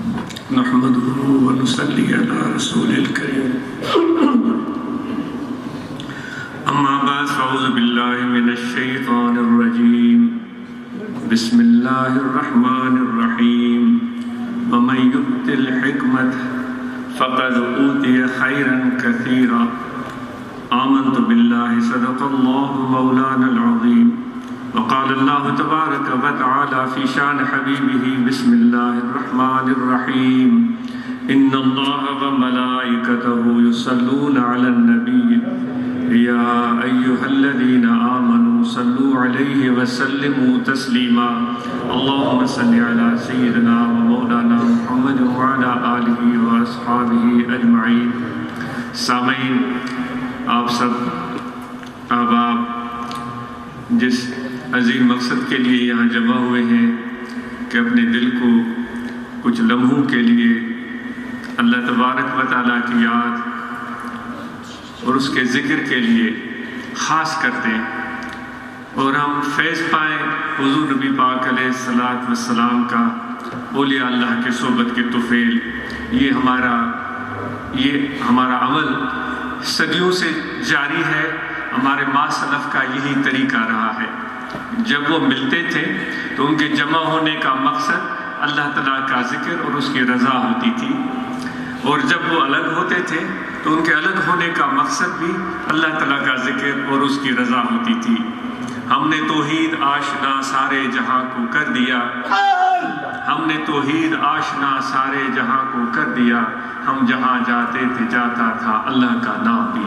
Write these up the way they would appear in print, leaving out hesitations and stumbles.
نحمده ونصلي على رسول الكريم اما بعد فاعوذ بالله من الشيطان الرجيم بسم الله الرحمن الرحيم ومن يؤت الحكمة فقد أوتي خيرا كثيرا آمنت بالله صدق الله مولانا العظيم وقال الله تبارك وتعالى في شان حبيبه بسم الله الرحمن الرحيم إن الله وملائكته يصلون على النبي يا أيها الذين آمنوا صلوا عليه وسلموا تسليما اللهم صل على سيدنا ومولانا محمد وعلى آله وأصحابه أجمعين. سامعین، آپ سب احباب جس عظیم مقصد کے لیے یہاں جمع ہوئے ہیں کہ اپنے دل کو کچھ لمحوں کے لیے اللہ تبارک و تعالیٰ کی یاد اور اس کے ذکر کے لیے خاص کرتے ہیں اور ہم فیض پائیں حضور نبی پاک علیہ الصلاۃ والسلام کا، اولیاء اللہ کے صحبت کے طفیل، یہ ہمارا عمل صدیوں سے جاری ہے. ہمارے ما سلف کا یہی طریقہ رہا ہے. جب وہ ملتے تھے تو ان کے جمع ہونے کا مقصد اللہ تعالیٰ کا ذکر اور اس کی رضا ہوتی تھی، اور جب وہ الگ ہوتے تھے تو ان کے الگ ہونے کا مقصد بھی اللہ تعالیٰ کا ذکر اور اس کی رضا ہوتی تھی. ہم نے توحید آشنا سارے جہاں کو کر دیا، ہم نے توحید آشنا سارے جہاں کو کر دیا، ہم جہاں جاتے تھے جاتا تھا اللہ کا نام بھی.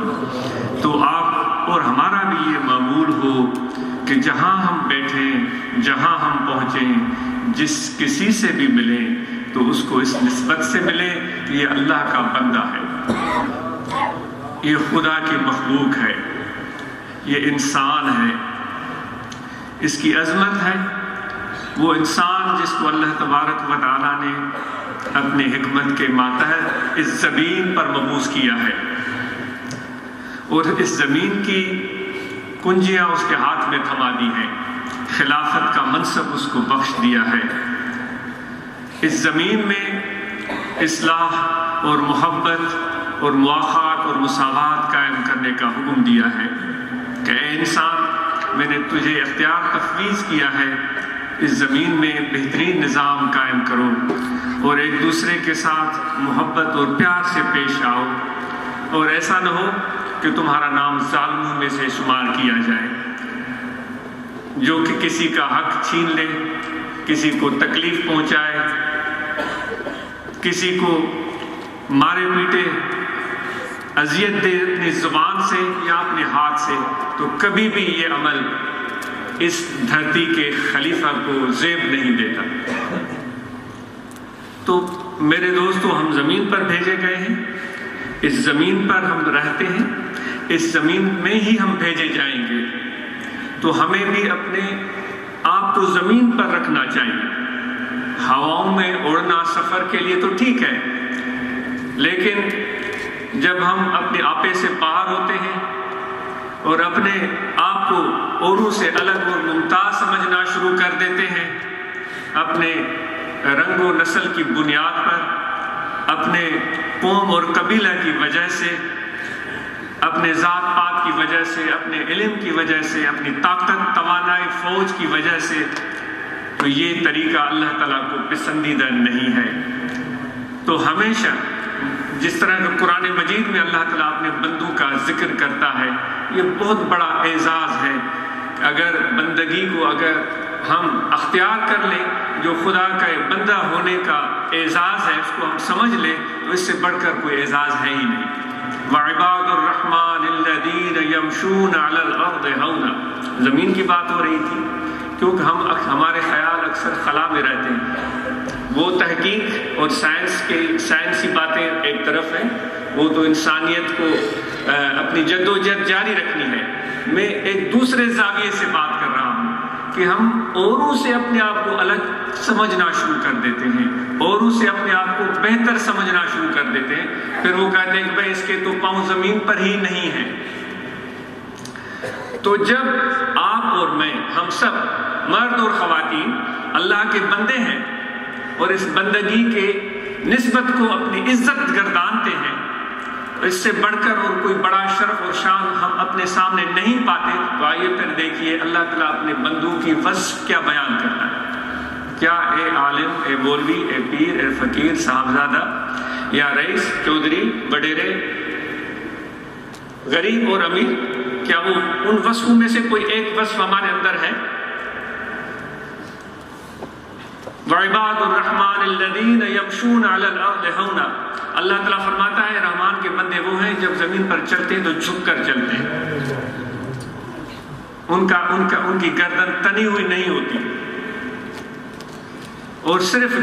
تو آپ اور ہمارا بھی یہ معمول ہو کہ جہاں ہم بیٹھیں، جہاں ہم پہنچیں، جس کسی سے بھی ملیں تو اس کو اس نسبت سے ملے کہ یہ اللہ کا بندہ ہے، یہ خدا کی مخلوق ہے، یہ انسان ہے، اس کی عظمت ہے. وہ انسان جس کو اللہ تبارک و تعالیٰ نے اپنی حکمت کے ماتحت اس زمین پر مبعوث کیا ہے، اور اس زمین کی کنجیاں اس کے ہاتھ میں تھما دی ہیں، خلافت کا منصب اس کو بخش دیا ہے. اس زمین میں اصلاح اور محبت اور مواخات اور مساوات قائم کرنے کا حکم دیا ہے کہ اے انسان، میں نے تجھے اختیار تفویض کیا ہے، اس زمین میں بہترین نظام قائم کرو اور ایک دوسرے کے ساتھ محبت اور پیار سے پیش آؤ، اور ایسا نہ ہو کہ تمہارا نام ظالموں میں سے شمار کیا جائے، جو کہ کسی کا حق چھین لے، کسی کو تکلیف پہنچائے، کسی کو مارے پیٹے، اذیت دے اپنی زبان سے یا اپنے ہاتھ سے. تو کبھی بھی یہ عمل اس دھرتی کے خلیفہ کو زیب نہیں دیتا. تو میرے دوستو، ہم زمین پر بھیجے گئے ہیں، اس زمین پر ہم رہتے ہیں، اس زمین میں ہی ہم بھیجے جائیں گے. تو ہمیں بھی اپنے آپ کو زمین پر رکھنا چاہیے. ہواؤں میں اڑنا سفر کے لیے تو ٹھیک ہے، لیکن جب ہم اپنے آپے سے باہر ہوتے ہیں اور اپنے آپ کو اوروں سے الگ اور ممتاز سمجھنا شروع کر دیتے ہیں، اپنے رنگ و نسل کی بنیاد پر، اپنے قوم اور قبیلہ کی وجہ سے، اپنے ذات پات کی وجہ سے، اپنے علم کی وجہ سے، اپنی طاقت توانائی فوج کی وجہ سے، تو یہ طریقہ اللہ تعالیٰ کو پسندیدہ نہیں ہے. تو ہمیشہ جس طرح کہ قرآن مجید میں اللہ تعالیٰ اپنے بندوں کا ذکر کرتا ہے، یہ بہت بڑا اعزاز ہے. اگر بندگی کو اگر ہم اختیار کر لیں، جو خدا کا بندہ ہونے کا اعزاز ہے، اس کو ہم سمجھ لیں، تو اس سے بڑھ کر کوئی اعزاز ہے ہی نہیں. وَعِبَادُ الرَّحْمَٰنِ الَّذِينَ يَمْشُونَ عَلَى الْأَرْضِ هَوْنًا. زمین کی بات ہو رہی تھی، کیونکہ ہمارے خیال اکثر خلا میں رہتے ہیں. وہ تحقیق اور سائنسی باتیں ایک طرف ہیں، وہ تو انسانیت کو اپنی جد و جہد جاری رکھنی ہے. میں ایک دوسرے زاویے سے بات کر رہا ہوں کہ ہم اوروں سے اپنے آپ کو الگ سمجھنا شروع کر دیتے ہیں، اوروں سے اپنے آپ کو بہتر سمجھنا شروع کر دیتے ہیں. پھر وہ کہتے ہیں کہ بھائی اس کے تو پاؤں زمین پر ہی نہیں ہیں. تو جب آپ اور میں، ہم سب مرد اور خواتین اللہ کے بندے ہیں اور اس بندگی کے نسبت کو اپنی عزت گردانتے ہیں، اس سے بڑھ کر اور کوئی بڑا شرف اور شان ہم اپنے سامنے نہیں پاتے، تو آئیے پھر دیکھیے اللہ تعالیٰ اپنے بندوں کی وصف کیا بیان کرتا ہے۔ کیا اے عالم، اے مولوی، اے پیر، اے فقیر، صاحبزادہ یا رئیس، چودھری، وڈیرے، غریب اور امیر، کیا وہ ان وصفوں میں سے کوئی ایک وصف ہمارے اندر ہے؟ وعباد الرحمن الذین یمشون علی الارض ہونا، اللہ تعالیٰ فرماتا ہے رحمان کے بندے وہ ہیں جب زمین پر چلتے ہیں تو جھک کر چلتے ہیں، ان کی گردن تنی ہوئی نہیں ہوتی، اور صرف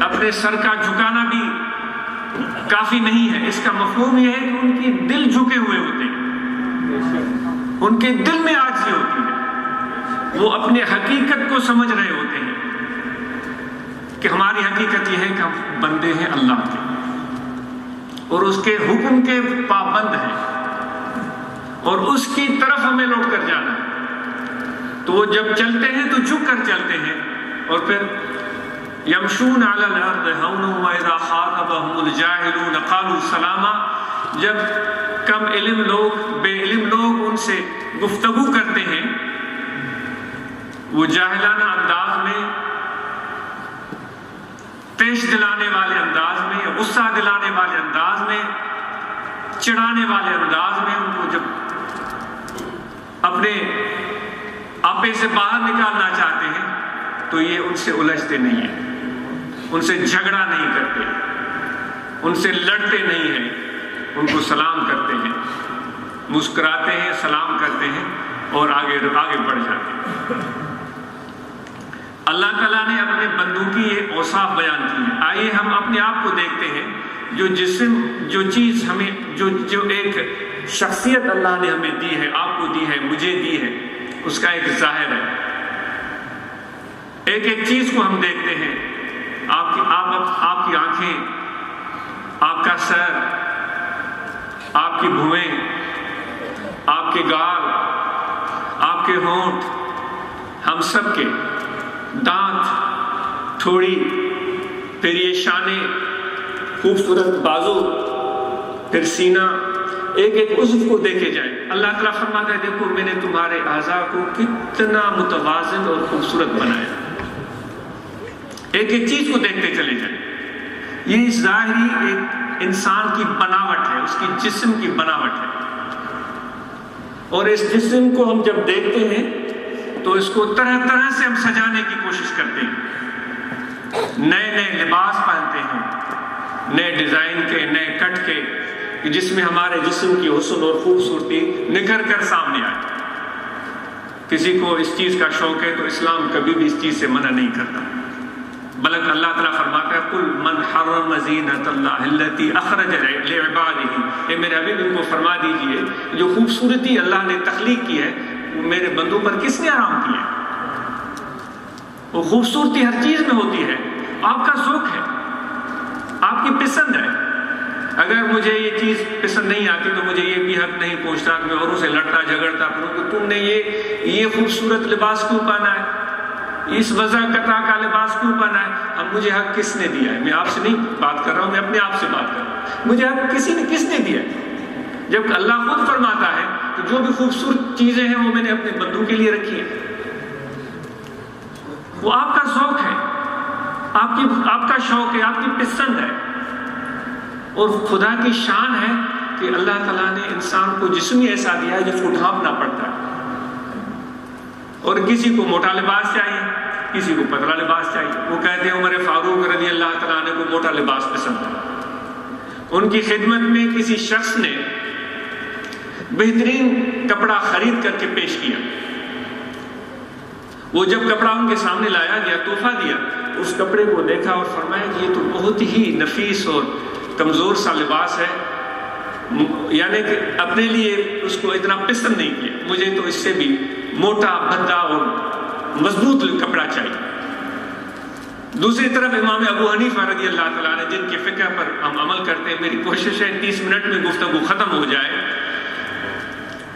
اپنے سر کا جھکانا بھی کافی نہیں ہے، اس کا مفہوم یہ ہے کہ ان کی دل جھکے ہوئے ہوتے ہیں، ان کے دل میں عاجزی ہوتی ہے، وہ اپنے حقیقت کو سمجھ رہے ہوتے ہیں کہ ہماری حقیقت یہ ہے کہ ہم بندے ہیں اللہ کے اور اس کے حکم کے پابند ہیں اور اس کی طرف ہمیں لوٹ کر جانا ہے۔ تو وہ جب چلتے ہیں تو جھک کر چلتے ہیں، اور پھر یمشون علی الارض ہونا واذا خاطبهم الجاہلون قالوا سلاما، جب کم علم لوگ، بے علم لوگ ان سے گفتگو کرتے ہیں، وہ جاہلانہ انداز میں، پیش دلانے والے انداز میں، غصہ دلانے والے انداز میں، چڑھانے والے انداز میں ان کو جب اپنے آپے سے باہر نکالنا چاہتے ہیں تو یہ ان سے الجھتے نہیں ہیں، ان سے جھگڑا نہیں کرتے، ان سے لڑتے نہیں ہیں، ان کو سلام کرتے ہیں، مسکراتے ہیں، سلام کرتے ہیں اور آگے بڑھ جاتے ہیں۔ اللہ تعالیٰ نے اپنے بندوں کی یہ اوصاف بیان کی ہے۔ آئیے ہم اپنے آپ کو دیکھتے ہیں، جو چیز ہمیں، جو ایک شخصیت اللہ نے ہمیں دی ہے، آپ کو دی ہے، مجھے دی ہے، اس کا ایک ظاہر ہے۔ ایک ایک چیز کو ہم دیکھتے ہیں، آپ کی آنکھیں، آپ کا سر، آپ کی بھویں، آپ کے گال، آپ کے ہونٹ، ہم سب کے دانت، تھوڑی، پھر یہ شانے، خوبصورت بازو، پھر سینہ، ایک ایک عضو کو دیکھے جائیں۔ اللہ تعالیٰ فرماتا ہے دیکھو میں نے تمہارے اعضاء کو کتنا متوازن اور خوبصورت بنایا، ایک ایک چیز کو دیکھتے چلے جائیں۔ یہ ظاہری ایک انسان کی بناوٹ ہے، اس کی جسم کی بناوٹ ہے، اور اس جسم کو ہم جب دیکھتے ہیں تو اس کو طرح طرح سے ہم سجانے کی کوشش کرتے ہیں، نئے نئے لباس پہنتے ہیں، نئے ڈیزائن کے، نئے کٹ کے، جس میں ہمارے جسم کی حسن اور خوبصورتی نکھر کر سامنے آئے۔ کسی کو اس چیز کا شوق ہے تو اسلام کبھی بھی اس چیز سے منع نہیں کرتا، بلکہ اللہ تعالیٰ فرماتا ہے قل من حرم زینت اللہ التی اخرج لعبادہ، اے میرے حبیب ان کو فرما دیجئے جو خوبصورتی اللہ نے تخلیق کی ہے وہ میرے بندوں پر کس نے حرام کی ہے؟ وہ خوبصورتی ہر چیز میں ہوتی ہے، آپ کا ذوق ہے، آپ کی پسند ہے۔ اگر مجھے یہ چیز پسند نہیں آتی تو مجھے یہ بھی حق نہیں پہنچتا کہ میں اوروں سے لڑتا جھگڑتا پھروں کہ تم نے یہ خوبصورت لباس کیوں پہنا ہے، اس وضع قطع کا لباس کیوں پہنا ہے، اب مجھے حق کس نے دیا ہے؟ میں آپ سے نہیں بات کر رہا ہوں، میں اپنے آپ سے بات کر رہا ہوں، مجھے حق کس نے دیا ہے؟ جب اللہ خود فرماتا ہے کہ جو بھی خوبصورت چیزیں ہیں وہ میں نے اپنے بندوں کے لیے رکھی ہیں، وہ آپ کا ذوق ہے، آپ کا شوق ہے، آپ کی پسند ہے، اور خدا کی شان ہے کہ اللہ تعالیٰ نے انسان کو جسم ہی ایسا دیا ہے جس کو ڈھانپنا پڑتا ہے، اور کسی کو موٹا لباس چاہیے، کسی کو پتلا لباس چاہیے۔ وہ کہتے ہیں عمر فاروق رضی اللہ تعالیٰ عنہ کو موٹا لباس پسند ہے، ان کی خدمت میں کسی شخص نے بہترین کپڑا خرید کر کے پیش کیا، وہ جب کپڑا ان کے سامنے لایا گیا، تحفہ دیا، اس کپڑے کو دیکھا اور فرمایا کہ یہ تو بہت ہی نفیس اور کمزور سا لباس ہے، یعنی کہ اپنے لیے اس کو اتنا پسند نہیں کیا، مجھے تو اس سے بھی موٹا بھدا اور مضبوط کپڑا چاہیے۔ دوسری طرف امام ابو حنیفہ رضی اللہ تعالیٰ عنہ جن کی فقہ پر ہم عمل کرتے ہیں، میری کوشش ہے 30 منٹ میں گفتگو ختم ہو جائے،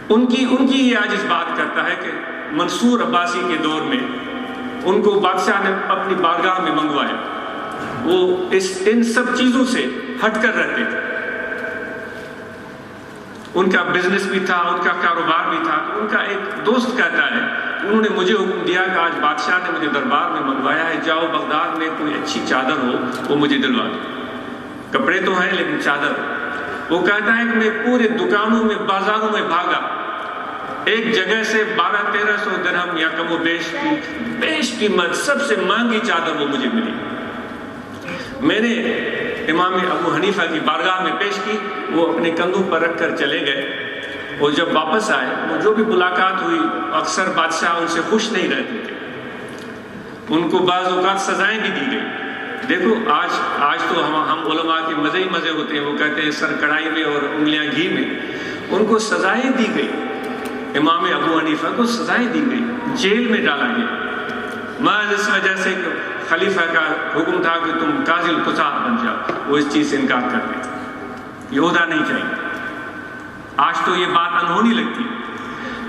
ان کی یہ عاجز بات کرتا ہے کہ منصور عباسی کے دور میں ان کو بادشاہ نے اپنی بارگاہ میں منگوایا، وہ ان سب چیزوں سے ہٹ کر رہتے تھے. ان کا بزنس بھی تھا, ان کا کاروبار بھی تھا. ان کا ایک دوست کہتا ہے انہوں نے مجھے حکم دیا کہ آج بادشاہ نے مجھے دربار میں منگوایا ہے, جاؤ بغداد میں کوئی اچھی چادر ہو وہ مجھے دلوا دو. کپڑے تو ہیں لیکن چادر. وہ کہتا ہے کہ میں پورے دکانوں میں بازاروں میں بھاگا, ایک جگہ سے 1200-1300 درہم یا کم و بیش قیمت سب سے مہنگی چادر وہ مجھے ملی. میں نے امام ابو حنیفہ کی بارگاہ میں پیش کی, وہ اپنے کندھوں پر رکھ کر چلے گئے. اور جب واپس آئے, وہ جو بھی ملاقات ہوئی اکثر بادشاہ ان سے خوش نہیں رہتے تھے, ان کو بعض اوقات سزائیں بھی دی گئی. دیکھو آج تو ہم علماء کے مزے ہی مزے ہوتے ہیں, وہ کہتے ہیں سر کڑھائی میں اور انگلیاں گھی میں. ان کو سزائیں دی گئی, امام ابو حنیفہ کو سزائیں دی گئی, جیل میں ڈالا گیا محض اس وجہ سے کہ خلیفہ کا حکم تھا کہ تم قاضی القضات بن جاؤ. وہ اس چیز سے انکار کرتے تھے, یہ عہدہ نہیں چاہیے. آج تو یہ بات انہونی لگتی.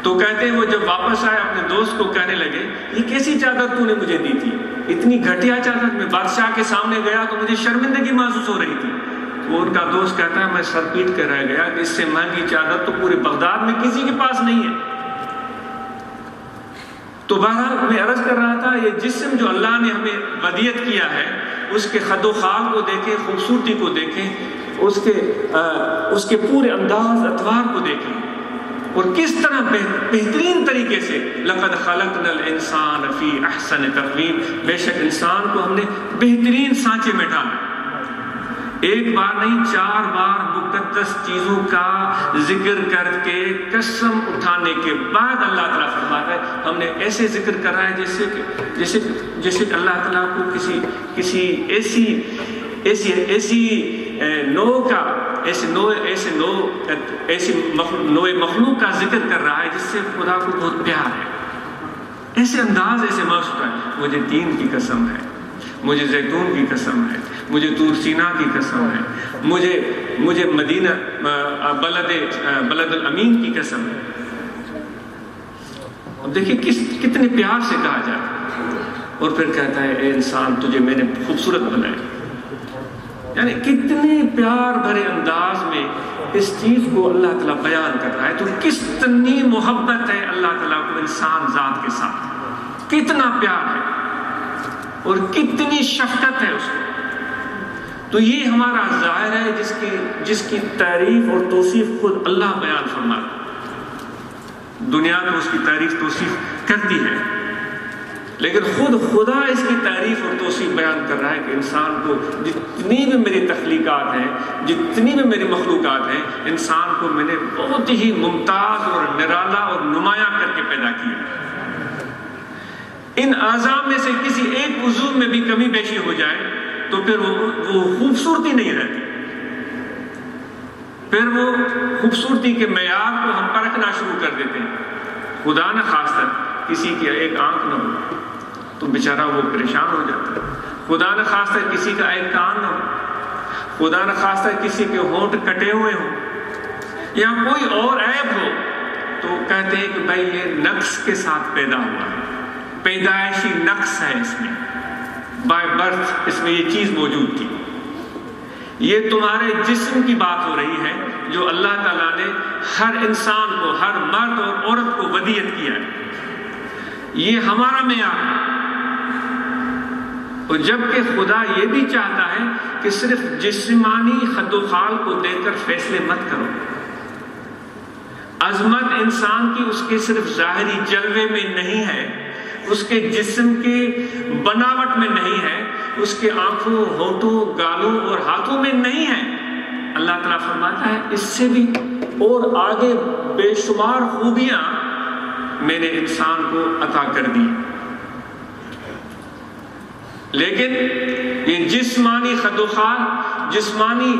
تو کہتے ہیں وہ جب واپس آئے اپنے دوست کو کہنے لگے یہ کیسی چادر تو نے مجھے دی تھی, اتنی گھٹیا چادر. میں بادشاہ کے سامنے گیا تو مجھے شرمندگی محسوس ہو رہی تھی. وہ ان کا دوست کہتا ہے میں سر پیٹ کر رہ گیا کہ اس سے مہنگی چادر تو پورے بغداد میں کسی کے پاس نہیں ہے. تو بہرحال میں عرض کر رہا تھا, یہ جسم جو اللہ نے ہمیں ودیعت کیا ہے اس کے خد و خال کو دیکھیں, خوبصورتی کو دیکھیں, اس کے پورے انداز اتوار کو دیکھیں, اور کس طرح بہترین طریقے سے لقد خلقنا الانسان فی احسن تقویم, بے شک انسان کو ہم نے بہترین سانچے میں ڈالا. ایک بار نہیں 4 بار مقدس چیزوں کا ذکر کر کے قسم اٹھانے کے بعد اللہ تعالیٰ فرماتا ہے ہم نے ایسے ذکر کرا ہے جیسے کہ اللہ تعالیٰ کو کسی ایسی نوع کا ایسی نوع مخلوق کا ذکر کر رہا ہے جس سے خدا کو بہت پیار ہے. ایسے انداز, ایسے مقصود ہے. مجھے دین کی قسم ہے, مجھے زیتون کی قسم ہے, مجھے طور سینا کی قسم ہے, مجھے مدینہ بلد الامین کی قسم ہے. اب دیکھیں کتنے پیار سے کہا جاتا, اور پھر کہتا ہے اے انسان تجھے میں نے خوبصورت بنایا. یعنی کتنے پیار بھرے انداز میں اس چیز کو اللہ تعالیٰ بیان کر رہا ہے. تو کتنی محبت ہے اللہ تعالیٰ کو انسان ذات کے ساتھ, کتنا پیار ہے اور کتنی شفقت ہے اس کو. تو یہ ہمارا ظاہر ہے جس کی تعریف اور توصیف خود اللہ بیان فرماتا ہے. دنیا تو اس کی تعریف توصیف کرتی ہے, لیکن خود خدا اس کی تعریف اور توصیف بیان کر رہا ہے کہ انسان کو جتنی بھی میری تخلیقات ہیں, جتنی بھی میری مخلوقات ہیں, انسان کو میں نے بہت ہی ممتاز اور نرالا اور نمایاں کر کے پیدا کیا. ان اعضاء میں سے کسی ایک عضو میں بھی کمی بیشی ہو جائے تو پھر وہ خوبصورتی نہیں رہتی. پھر وہ خوبصورتی کے معیار کو ہم پرکھنا شروع کر دیتے ہیں. خدا نہ خواستہ کسی کی ایک آنکھ نہ ہو تو بیچارہ وہ پریشان ہو جاتا ہے. خدا نہ خواستہ کسی کا ایک کان نہ ہو, خدا نہ خواستہ کسی کے ہونٹ کٹے ہوئے ہوں یا کوئی اور عیب ہو تو کہتے ہیں کہ بھائی یہ نقص کے ساتھ پیدا ہوا ہے, پیدائشی نقص ہے اس میں, بائی برتھ اس میں یہ چیز موجود تھی. یہ تمہارے جسم کی بات ہو رہی ہے جو اللہ تعالیٰ نے ہر انسان کو, ہر مرد اور عورت کو ودیعت کیا ہے. یہ ہمارا معیار ہے. اور جبکہ خدا یہ بھی چاہتا ہے کہ صرف جسمانی خد و خال کو دیکھ کر فیصلے مت کرو. عظمت انسان کی اس کے صرف ظاہری جلوے میں نہیں ہے, اس کے جسم کی بناوٹ میں نہیں ہے, اس کے آنکھوں, ہونٹوں, گالوں اور ہاتھوں میں نہیں ہے. اللہ تعالیٰ فرماتا ہے اس سے بھی اور آگے بے شمار خوبیاں میں نے انسان کو عطا کر دی. لیکن یہ جسمانی خد و خال, جسمانی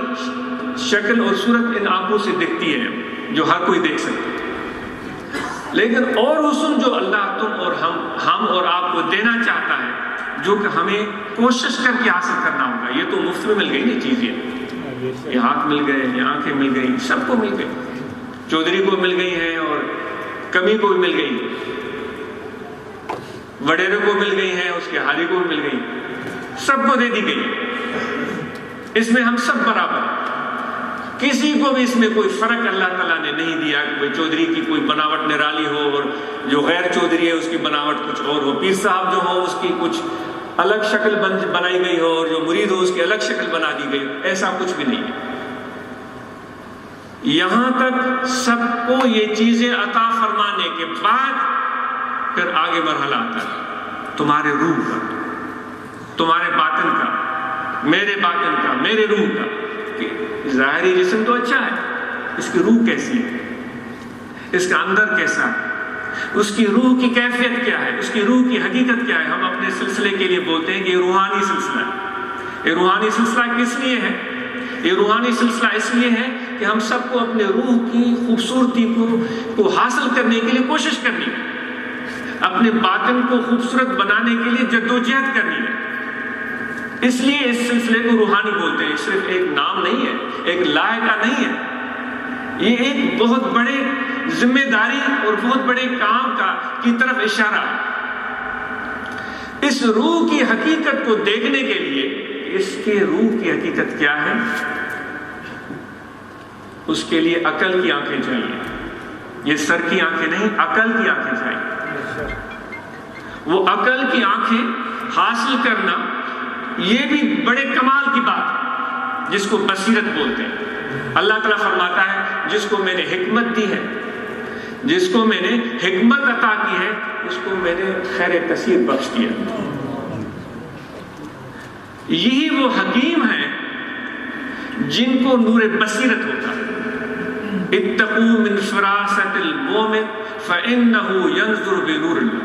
شکل اور صورت ان آنکھوں سے دکھتی ہے جو ہر کوئی دیکھ سکتا ہے. لیکن اور حسن جو اللہ تم اور ہم اور آپ کو دینا چاہتا ہے, جو کہ ہمیں کوشش کر کے حاصل کرنا ہوگا. یہ تو مفت میں مل گئی نا چیزیں, یہ ہاتھ مل گئے, یہ آنکھیں مل گئی, سب کو مل گئی. چودھری کو مل گئی ہیں اور کمی کو بھی مل گئی, وڈیرے کو مل گئی ہیں, اس کے ہاری کو بھی مل گئی, سب کو دے دی گئی. اس میں ہم سب برابر ہیں، کسی کو بھی اس میں کوئی فرق اللہ تعالیٰ نے نہیں دیا کہ کوئی چودھری کی کوئی بناوٹ نرالی ہو اور جو غیر چودھری ہے اس کی بناوٹ کچھ اور ہو، پیر صاحب جو ہو اس کی کچھ الگ شکل بنائی گئی ہو اور جو مرید ہو اس کی الگ شکل بنا دی گئی ہو، ایسا کچھ بھی نہیں ہے۔ یہاں تک سب کو یہ چیزیں عطا فرمانے کے بعد پھر آگے مرحلہ آتا ہے تمہارے روح کا، تمہارے باطن کا، میرے باطن کا، میرے روح کا، کہ ظاہری جسم تو اچھا ہے، اس کی روح کیسی ہے، اس کا اندر کیسا ہے، اس کی روح کی کیفیت کیا ہے، اس کی روح کی حقیقت کیا ہے۔ ہم اپنے سلسلے کے لیے بولتے ہیں کہ یہ روحانی سلسلہ ہے۔ یہ روحانی سلسلہ کس لیے ہے؟ یہ روحانی سلسلہ اس لیے ہے کہ ہم سب کو اپنے روح کی خوبصورتی کو حاصل کرنے کے لیے کوشش کرنی ہے، اپنے باطن کو خوبصورت بنانے کے لیے جدوجہد کرنی ہے۔ اس لیے اس سلسلے کو روحانی بولتے ہیں، صرف ایک نام نہیں ہے، ایک لائحہ نہیں ہے، یہ ایک بہت بڑے ذمہ داری اور بہت بڑے کام کی طرف اشارہ ہے۔ اس روح کی حقیقت کو دیکھنے کے لیے اس کے روح کی حقیقت کیا ہے، اس کے لیے عقل کی آنکھیں چاہیے، یہ سر کی آنکھیں نہیں، عقل کی آنکھیں چاہیے۔ وہ عقل کی آنکھیں حاصل کرنا یہ بھی بڑے کمال کی بات ہے، جس کو بصیرت بولتے ہیں۔ اللہ تعالیٰ فرماتا ہے جس کو میں نے حکمت دی ہے، جس کو میں نے حکمت عطا کی ہے، اس کو میں نے خیر کثیر بخش دیا۔ یہی وہ حکیم ہیں جن کو نور بصیرت ہوتا ہے۔ اتقوا من فراست المومن فإنه ينظر بنور اللہ۔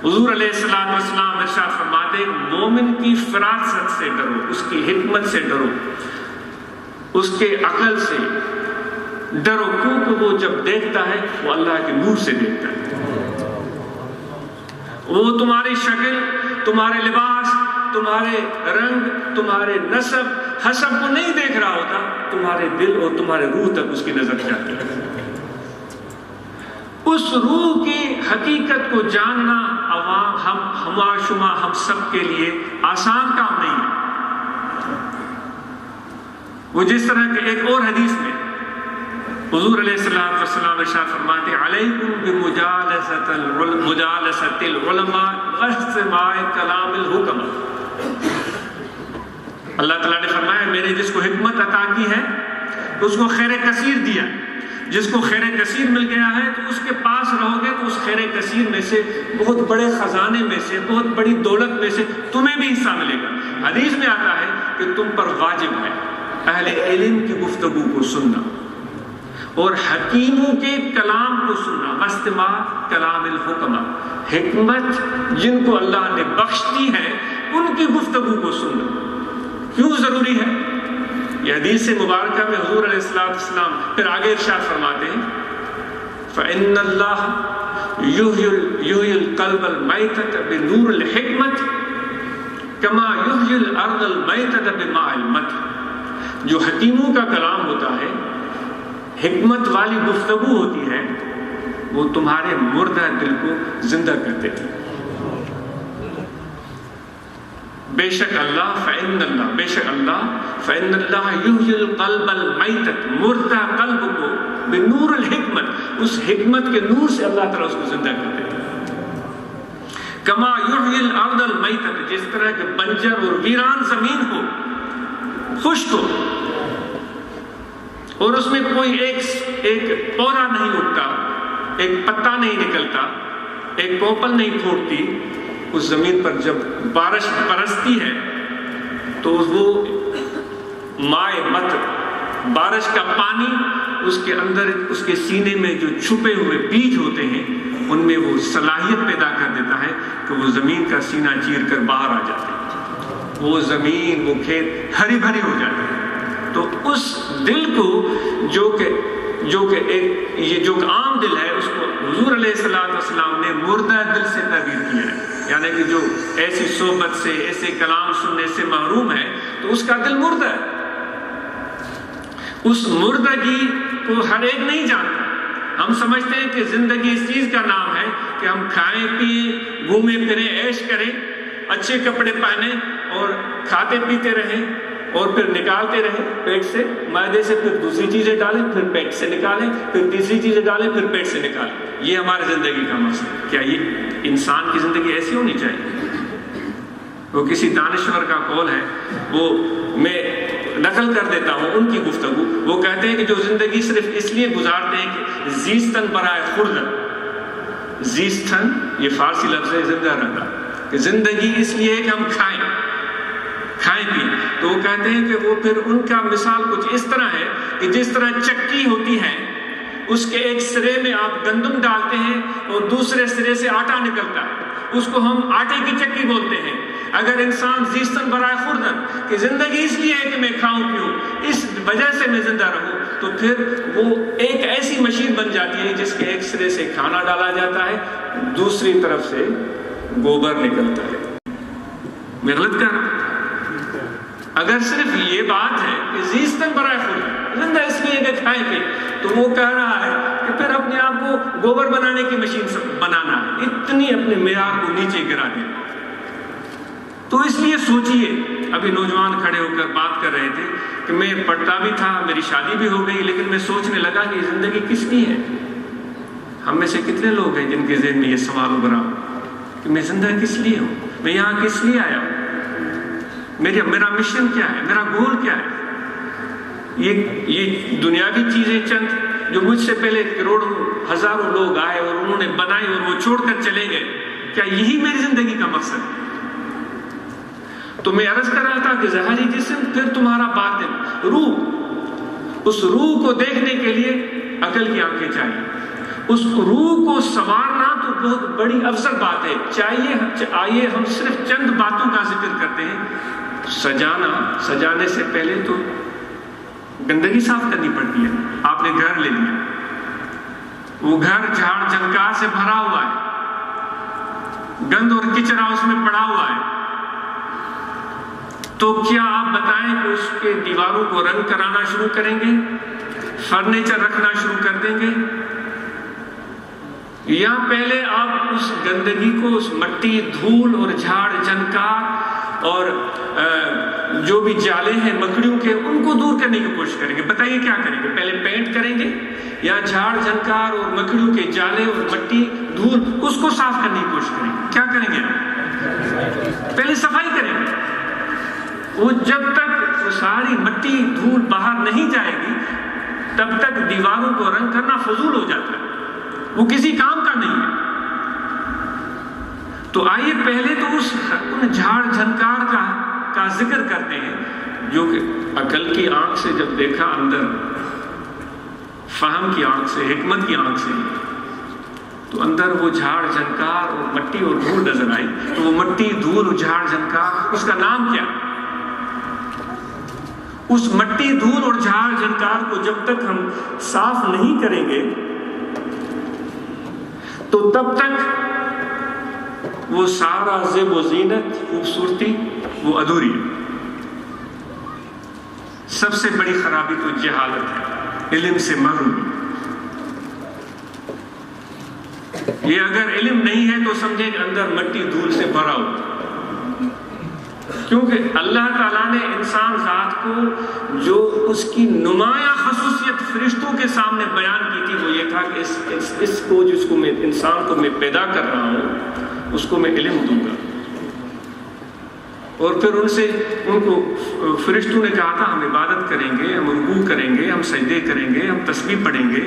حضور علیہ السلام ارشاد فرماتے ہیں مومن کی فراست سے ڈرو، اس کی حکمت سے ڈرو، اس کے عقل سے ڈرو، کیونکہ وہ جب دیکھتا ہے وہ اللہ کے نور سے دیکھتا ہے۔ وہ تمہاری شکل، تمہارے لباس، تمہارے رنگ، تمہارے نسب، حسب کو نہیں دیکھ رہا ہوتا، تمہارے دل اور تمہارے روح تک اس کی نظر جاتی ہے۔ اس روح کی حقیقت کو جاننا ہم سب کے لیے آسان کام نہیں ہے۔ وہ جس طرح کہ ایک اور حدیث میں حضور علیہ السلام ارشاد فرماتے ہیں علیکم بمجالسۃ العلماء واستماع کلام الحکماء۔ اللہ تعالیٰ نے فرمایا میرے جس کو حکمت عطا کی ہے اس کو خیر کثیر دیا، جس کو خیر کثیر مل گیا ہے تو اس کے پاس رہو گے تو اس خیر کثیر میں سے بہت بڑے خزانے میں سے، بہت بڑی دولت میں سے تمہیں بھی حصہ ملے گا۔ حدیث میں آتا ہے کہ تم پر واجب ہے اہل علم کی گفتگو کو سننا اور حکیموں کے کلام کو سننا، واستماع کلام الحکماء، حکمت جن کو اللہ نے بخش دی ہے ان کی گفتگو کو سننا۔ کیوں ضروری ہے؟ یہ حدیث مبارکہ میں حضور علیہ السلام پھر آگے ارشاد فرماتے ہیں فَإِنَّ اللَّهَ يُحْيِي الْقَلْبَ الْمَيْتَةَ بِنُورِ الْحِكْمَةِ كَمَا يُحْيِي الْأَرْضَ الْمَيْتَةَ بِمَاءِ الْمَطْرِ۔ جو حکیموں کا کلام ہوتا ہے، حکمت والی گفتگو ہوتی ہے، وہ تمہارے مردہ دل کو زندہ کرتے ہیں۔ بے شک اللہ فإن اللہ یحیی القلب المیت، مردہ قلب کو بنور الحکمت، اس حکمت کے نور سے اللہ تعالیٰ اس کو زندہ کرتے ہیں۔ کما یحیی الارض المیتۃ، جس طرح کہ بنجر اور ویران زمین ہو، خشک ہو اور اس میں کوئی ایک پودا نہیں اگتا، ایک پتا نہیں نکلتا، ایک کوپل نہیں پھوٹتی، اس زمین پر جب بارش برستی ہے تو وہ مائے مت، بارش کا پانی اس کے اندر، اس کے سینے میں جو چھپے ہوئے بیج ہوتے ہیں ان میں وہ صلاحیت پیدا کر دیتا ہے کہ وہ زمین کا سینہ چیر کر باہر آ جاتے ہیں، وہ زمین، وہ کھیت ہری بھری ہو جاتے ہیں۔ تو اس دل کو جو کہ یہ جو عام دل ہے، اس کو حضور علیہ السلام نے مردہ دل سے تعبیر کیا ہے، یعنی کہ جو ایسی صحبت سے، ایسے کلام سننے سے محروم ہے تو اس کا دل مردہ ہے۔ اس مردگی کو ہر ایک نہیں جانتا۔ ہم سمجھتے ہیں کہ زندگی اس چیز کا نام ہے کہ ہم کھائیں پیئیں، گھومیں پھریں، عیش کریں، اچھے کپڑے پہنیں اور کھاتے پیتے رہیں اور پھر نکالتے رہے پیٹ سے، معدے سے پھر دوسری چیزیں ڈالیں، پھر پیٹ سے نکالیں، پھر تیسری چیزیں ڈالیں، پھر پیٹ سے نکالیں. یہ ہماری زندگی کا مقصد ہے. کیا یہ انسان کی زندگی ایسی ہونی چاہیے؟ وہ کسی دانشور کا قول ہے، وہ میں نقل کر دیتا ہوں ان کی گفتگو. وہ کہتے ہیں کہ جو زندگی صرف اس لیے گزارتے ہیں کہ زیستن برائے خوردن، زیستن یہ فارسی لفظ ہے زندہ رہنا، کہ زندگی اس لیے ہے کہ ہم کھائیں پئیں. تو وہ کہتے ہیں کہ وہ پھر ان کا مثال کچھ اس طرح ہے کہ جس طرح چکی ہوتی ہے، اس کے ایک سرے میں آپ گندم ڈالتے ہیں اور دوسرے سرے سے آٹا نکلتا ہے، اس کو ہم آٹے کی چکی بولتے ہیں. اگر انسان زیستن برائے خوردن کہ زندگی اس لیے ہے کہ میں کھاؤں پیوں، اس وجہ سے میں زندہ رہوں، تو پھر وہ ایک ایسی مشین بن جاتی ہے جس کے ایک سرے سے کھانا ڈالا جاتا ہے، دوسری طرف سے گوبر نکلتا ہے. میں غلط کر رہا ہوں؟ اگر صرف یہ بات ہے کہ زیستن برائے خوردن، زندہ اس لیے کہ کھائیں پئیں، تو وہ کہہ رہا ہے کہ پھر اپنے آپ کو گوبر بنانے کی مشین بنانا ہے، اتنی اپنے معیار کو نیچے گرا دے. تو اس لیے سوچئے، ابھی نوجوان کھڑے ہو کر بات کر رہے تھے کہ میں پڑھتا بھی تھا، میری شادی بھی ہو گئی، لیکن میں سوچنے لگا کہ زندگی کس کی ہے. ہم میں سے کتنے لوگ ہیں جن کے ذہن میں یہ سوال ابھرا کہ میں زندہ کس لیے ہوں، میں یہاں کس لیے آیا ہوں، میرا مشن کیا ہے، میرا گول کیا ہے. یہ دنیاوی چیزیں چند جو مجھ سے پہلے کروڑوں ہزاروں لوگ آئے اور انہوں نے بنائی اور وہ چھوڑ کر چلے گئے، کیا یہی میری زندگی کا مقصد ہے؟ تو میں عرض کر رہا تھا کہ ظاہری جسم، پھر تمہارا باطن، روح، اس روح کو دیکھنے کے لیے عقل کی آنکھیں چاہیے. اس روح کو سنوارنا تو بہت بڑی افضل بات ہے. آئیے ہم صرف چند باتوں کا ذکر کرتے ہیں. سجانے سے پہلے تو گندگی صاف کرنی پڑتی ہے. آپ نے گھر لے لیا، وہ گھر جھاڑ جھنکار سے بھرا ہوا ہے، گند اور کچرا اس میں پڑا ہوا ہے، تو کیا آپ بتائیں کہ اس کے دیواروں کو رنگ کرانا شروع کریں گے، فرنیچر رکھنا شروع کر دیں گے، یا پہلے آپ اس گندگی کو، اس مٹی، دھول اور جھاڑ جھنکار اور جو بھی جالے ہیں مکڑیوں کے، ان کو دور کرنے کی کوشش کریں گے؟ بتائیے کیا کریں گے؟ پہلے پینٹ کریں گے یا جھاڑ جھنکار اور مکڑیوں کے جالے اور مٹی دھول اس کو صاف کرنے کی کوشش کریں گے؟ کیا کریں گے؟ پہلے صفائی کریں گے. وہ جب تک وہ ساری مٹی دھول باہر نہیں جائے گی تب تک دیواروں کو رنگ کرنا فضول ہو جاتا ہے، وہ کسی کام کا نہیں ہے. تو آئیے پہلے تو ان جھاڑ جھنکار کا ذکر کرتے ہیں جو کہ عقل کی آنکھ سے جب دیکھا، اندر فہم کی آنکھ سے، حکمت کی آنکھ سے، تو اندر وہ جھاڑ جھنکار اور مٹی اور دھول نظر آئی. تو وہ مٹی، دھول اور جھاڑ جھنکار، اس کا نام کیا؟ اس مٹی، دھول اور جھاڑ جھنکار کو جب تک ہم صاف نہیں کریں گے تو تب تک وہ سارا زیب و زینت، خوبصورتی وہ ادھوری ہے. سب سے بڑی خرابی تو جہالت ہے، علم سے محرومی. یہ اگر علم نہیں ہے تو سمجھیں کہ اندر مٹی دھول سے بھرا ہو، کیونکہ اللہ تعالیٰ نے انسان ذات کو جو اس کی نمایاں خصوصیت فرشتوں کے سامنے بیان کی تھی وہ یہ تھا کہ اس کو، جس کو میں انسان کو میں پیدا کر رہا ہوں، اس کو میں علم دوں گا. اور پھر ان کو فرشتوں نے کہا تھا ہم عبادت کریں گے، ہم رکوع کریں گے، ہم سجدے کریں گے، ہم تسبیح پڑھیں گے،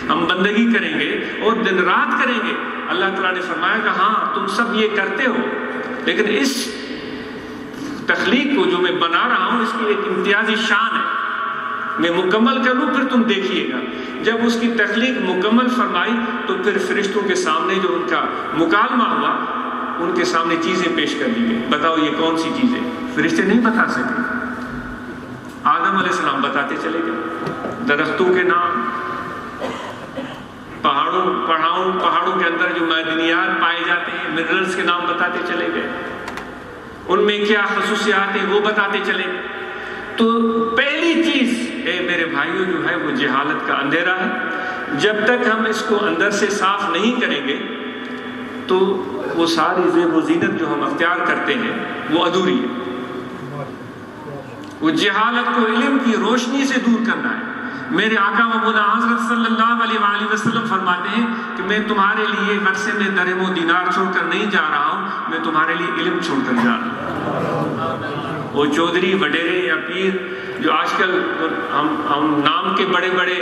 ہم بندگی کریں گے اور دن رات کریں گے. اللہ تعالیٰ نے فرمایا کہ ہاں تم سب یہ کرتے ہو، لیکن اس تخلیق کو جو میں بنا رہا ہوں اس کی ایک امتیازی شان ہے، میں مکمل کر لوں پھر تم دیکھیے گا. جب اس کی تخلیق مکمل فرمائی تو پھر فرشتوں کے سامنے جو ان کا مکالمہ ہوا، ان کے سامنے چیزیں پیش کر دی گئی. بتاؤ یہ کون سی چیزیں؟ فرشتے نہیں بتا سکے. آدم علیہ السلام بتاتے چلے گئے، درختوں کے نام، پہاڑوں کے اندر جو معدنیات پائے جاتے ہیں، منرلز کے نام بتاتے چلے گئے، ان میں کیا خصوصیات ہیں وہ بتاتے چلے. تو پہلی چیز اے میرے بھائیوں جو ہے وہ جہالت کا اندھیرا ہے. جب تک ہم اس کو اندر سے صاف نہیں کریں گے تو وہ ساری زیب و زینت جو ہم اختیار کرتے ہیں وہ ادھوری ہے. وہ جہالت کو علم کی روشنی سے دور کرنا ہے۔ میرے آقا و مولا حضرت صلی اللہ علیہ وآلہ وسلم فرماتے ہیں کہ میں تمہارے لیے عرصے میں درہم و دینار چھوڑ کر نہیں جا رہا ہوں، میں تمہارے لیے علم چھوڑ کر جا رہا ہوں۔ وہ چودھری وڈیرے یا پیر جو آج کل ہم نام کے بڑے بڑے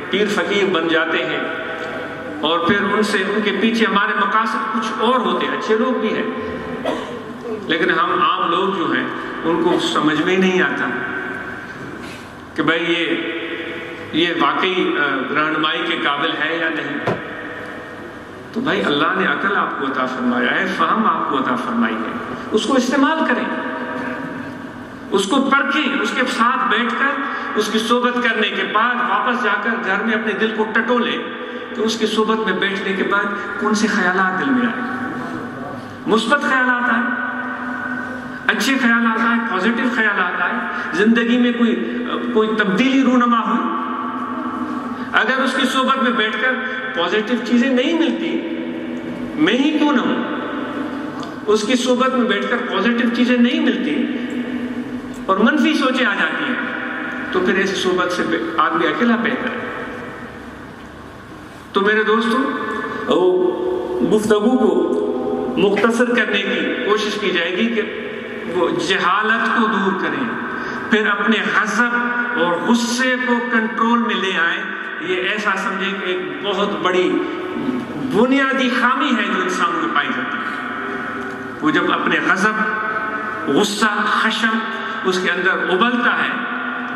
پیر فقیر بن جاتے ہیں، اور پھر ان کے پیچھے ہمارے مقاصد کچھ اور ہوتے ہیں، اچھے لوگ بھی ہیں، لیکن ہم عام لوگ جو ہیں ان کو سمجھ میں ہی نہیں آتا کہ بھائی یہ واقعی رہنمائی کے قابل ہے یا نہیں۔ تو بھائی اللہ نے عقل آپ کو عطا فرمایا ہے، فہم آپ کو عطا فرمائی ہے، اس کو استعمال کریں، اس کو پرکھیں، اس کے ساتھ بیٹھ کر اس کی صحبت کرنے کے بعد واپس جا کر گھر میں اپنے دل کو ٹٹولیں کہ اس کی صحبت میں بیٹھنے کے بعد کون سے خیالات دل میں آئے، مثبت خیالات آئے، اچھے خیالات آئے، پازیٹیو خیالات آئے، زندگی میں کوئی تبدیلی رونما ہوئی۔ اگر اس کی صحبت میں بیٹھ کر پازیٹیو چیزیں نہیں ملتی، میں ہی کیوں نہ ہوں، اس کی صحبت میں بیٹھ کر پازیٹیو چیزیں نہیں ملتی اور منفی سوچیں آ جاتی ہیں، تو پھر ایسی صحبت سے آدمی اکیلا بہتر ہے۔ تو میرے دوستوں، گفتگو کو مختصر کرنے کی کوشش کی جائے گی کہ وہ جہالت کو دور کریں، پھر اپنے غضب اور غصے کو کنٹرول میں لے آئیں۔ یہ ایسا سمجھیں کہ ایک بہت بڑی بنیادی خامی ہے جو انسان میں پائی جاتی ہے۔ وہ جب اپنے غضب، غصہ، خشم اس کے اندر ابلتا ہے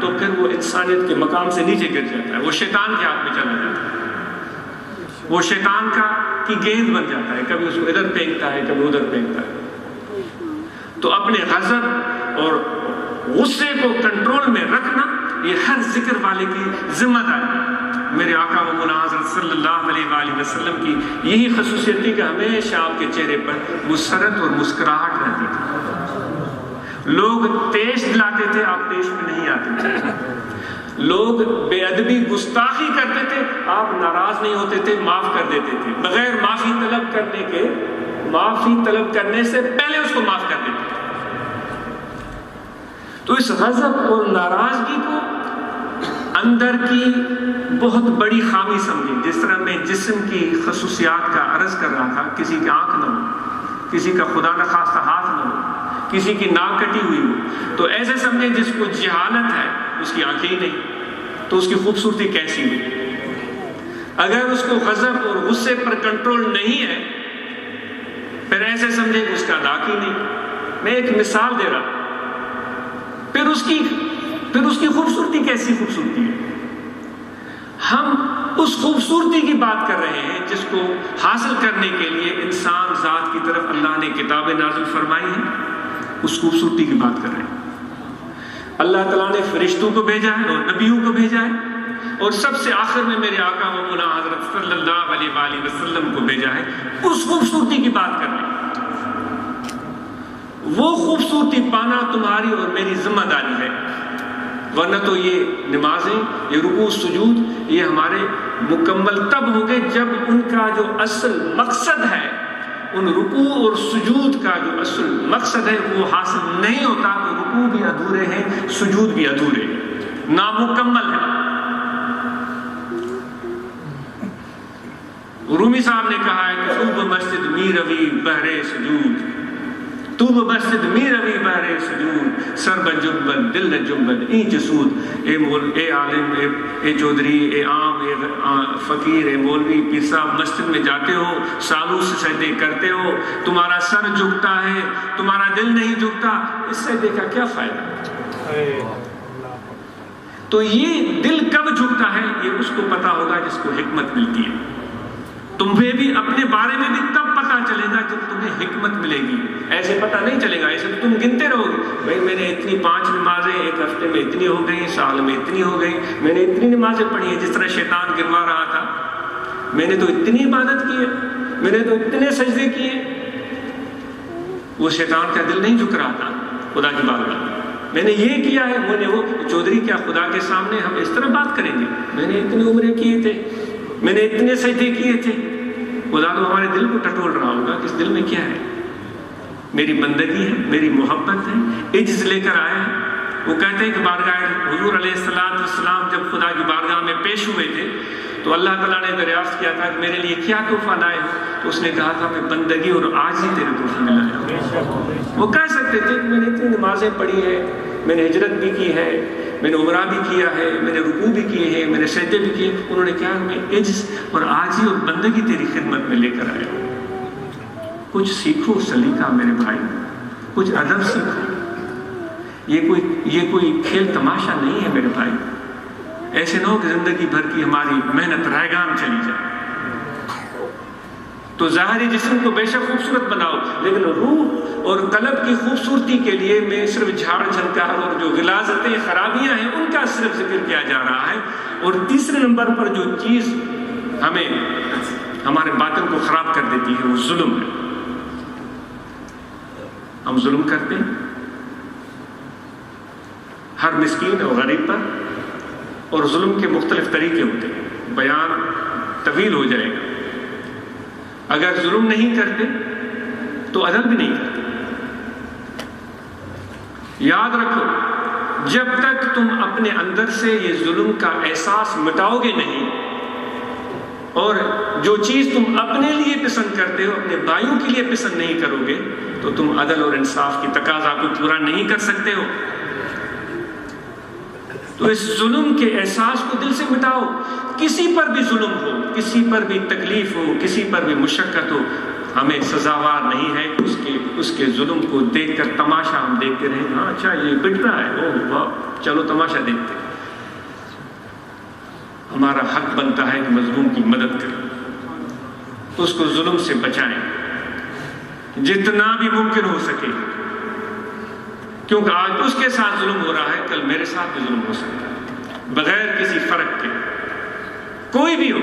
تو پھر وہ انسانیت کے مقام سے نیچے گر جاتا ہے، وہ شیطان کے ہاتھ میں چلا جاتا ہے، وہ شیطان کی گیند بن جاتا ہے، کبھی اس کو ادھر پھینکتا ہے، کبھی ادھر پھینکتا ہے۔ تو اپنے غضب اور غصے کو کنٹرول میں رکھنا یہ ہر ذکر والے کی ذمہ داری ہے۔ میرے آقا و مولا حضرت صلی اللہ علیہ وآلہ وسلم کی یہی خصوصیت تھی کہ ہمیشہ آپ کے چہرے پر مسرت اور مسکراہٹ رہتی تھی۔ لوگ تیش دلاتے تھے، آپ تیش میں نہیں آتے تھے۔ لوگ بے ادبی گستاخی کرتے تھے، آپ ناراض نہیں ہوتے تھے، معاف کر دیتے تھے، بغیر معافی طلب کرنے سے پہلے اس کو معاف کر دیتے تھے۔ تو اس غضب اور ناراضگی کو اندر کی بہت بڑی خامی سمجھی۔ جس طرح میں جسم کی خصوصیات کا عرض کر رہا تھا، کسی کی آنکھ نہ ہو، کسی کا خدا نخواستہ ہاتھ نہ ہو، کسی کی ناک کٹی ہوئی ہو، تو ایسے سمجھیں جس کو جہالت ہے اس کی آنکھیں ہی نہیں، تو اس کی خوبصورتی کیسی ہوئی؟ اگر اس کو غضب اور غصے پر کنٹرول نہیں ہے پھر ایسے سمجھیں کہ اس کا ناک ہی نہیں۔ میں ایک مثال دے رہا ہوں، پھر اس کی خوبصورتی کیسی خوبصورتی ہے؟ ہم اس خوبصورتی کی بات کر رہے ہیں جس کو حاصل کرنے کے لیے انسان ذات کی طرف اللہ نے کتابیں نازل فرمائی ہیں، اس خوبصورتی کی بات کر رہے ہیں۔ اللہ تعالیٰ نے فرشتوں کو بھیجا ہے اور نبیوں کو بھیجا ہے، اور سب سے آخر میں میرے آقا و مولا حضرت صلی اللہ علیہ وآلہ وسلم کو بھیجا ہے۔ اس خوبصورتی کی بات کر رہے ہیں۔ وہ خوبصورتی پانا تمہاری اور میری ذمہ داری ہے، ورنہ تو یہ نمازیں، یہ رکوع سجود، یہ ہمارے مکمل تب ہوں گے جب ان کا جو اصل مقصد ہے، ان رکوع اور سجود کا جو اصل مقصد ہے وہ حاصل نہیں ہوتا تو رکوع بھی ادھورے ہیں، سجود بھی ادھورے ہیں، نامکمل ہے۔ رومی صاحب نے کہا ہے کہ تو مسجد می روی بہرے سجود، تو مسجد می روی بہرے سجود، سر بجنبن دل جنبن این جسود۔ اے عالم، اے چودھری، اے عام، اے فقیر، اے مولوی، پیر صاحب، مسجد میں جاتے ہو، سالوں سے سجدے کرتے ہو، تمہارا سر جھکتا ہے، تمہارا دل نہیں جھکتا، اس سجدے کا کیا فائدہ؟ تو یہ دل کب جھکتا ہے یہ اس کو پتا ہوگا جس کو حکمت ملتی ہے۔ تمہیں بھی اپنے بارے میں بھی تب پتا چلے گا جب تمہیں حکمت ملے گی، ایسے پتا نہیں چلے گا، ایسے تم گنتے رہو گے، بھائی میں نے اتنی 5 نمازیں ایک ہفتے میں اتنی ہو گئی، سال میں اتنی ہو گئی، میں نے اتنی نمازیں پڑھی ہیں، جس طرح شیطان گروا رہا تھا، میں نے تو اتنی عبادت کی ہے، میں نے تو اتنے سجدے کیے۔ وہ شیطان کا دل نہیں جھک رہا تھا خدا کی بارگاہ میں، میں نے یہ کیا ہے، میں نے وہ چودھری کیا خدا کے سامنے ہم اس طرح بات کریں گے، میں نے اتنی عمریں کیے تھے، میں نے اتنے سجدے کیے تھے۔ خدا تو ہمارے دل کو ٹٹول رہا ہوگا کہ اس دل میں کیا ہے، میری بندگی ہے، میری محبت ہے، عجز لے کر آیا ہے، وہ کہتے ہیں کہ بارگاہ حضور علیہ السلام جب خدا کی بارگاہ میں پیش ہوئے تھے تو اللہ تعالیٰ نے دریافت کیا تھا کہ میرے لیے کیا تحفہ لائے ہو، تو اس نے کہا تھا میں بندگی اور عاجزی تیرے تحفے میں لایا ہوں۔ وہ کہہ سکتے تھے کہ میں نے اتنی نمازیں پڑھی ہیں، میں نے ہجرت بھی کی ہے، میں نے عمرہ بھی کیا ہے، میں نے رکوع بھی کیے ہیں، میں نے سجدے بھی کیے۔ انہوں نے کہا میں عجز اور عاجزی اور بندگی تیری خدمت میں لے کر آیا ہوں۔ کچھ سیکھو سلیقہ میرے بھائی، کچھ ادب سیکھو۔ یہ کوئی کھیل تماشا نہیں ہے میرے بھائی۔ ایسے نہ ہو کہ زندگی بھر کی ہماری محنت رائگان چلی جائے۔ تو ظاہری جسم کو بے شک خوبصورت بناؤ، لیکن روح اور قلب کی خوبصورتی کے لیے میں صرف جھاڑ جھنکار اور جو غلاظتیں خرابیاں ہیں ان کا صرف ذکر کیا جا رہا ہے۔ اور تیسرے نمبر پر جو چیز ہمیں ہمارے باطن کو خراب کر دیتی ہے وہ ظلم ہے۔ ہم ظلم کرتے ہیں ہر مسکین اور غریب پر، اور ظلم کے مختلف طریقے ہوتے ہیں، بیان طویل ہو جائے گا۔ اگر ظلم نہیں کرتے تو عدل بھی نہیں کرتے۔ یاد رکھو، جب تک تم اپنے اندر سے یہ ظلم کا احساس مٹاؤ گے نہیں، اور جو چیز تم اپنے لیے پسند کرتے ہو اپنے بھائیوں کے لیے پسند نہیں کرو گے، تو تم عدل اور انصاف کی تقاضا کو پورا نہیں کر سکتے ہو۔ تو اس ظلم کے احساس کو دل سے مٹاؤ۔ کسی پر بھی ظلم ہو، کسی پر بھی تکلیف ہو، کسی پر بھی مشقت ہو، ہمیں سزاوار نہیں ہے اس کے ظلم کو دیکھ کر تماشا ہم دیکھتے رہیں۔ ہاں اچھا یہ پٹ رہا ہے، اوہ واہ چلو تماشا دیکھتے ہیں۔ ہمارا حق بنتا ہے کہ مظلوم کی مدد کریں، اس کو ظلم سے بچائیں جتنا بھی ممکن ہو سکے، کیونکہ آج اس کے ساتھ ظلم ہو رہا ہے، کل میرے ساتھ بھی ظلم ہو سکتا ہے، بغیر کسی فرق کے۔ کوئی بھی ہو،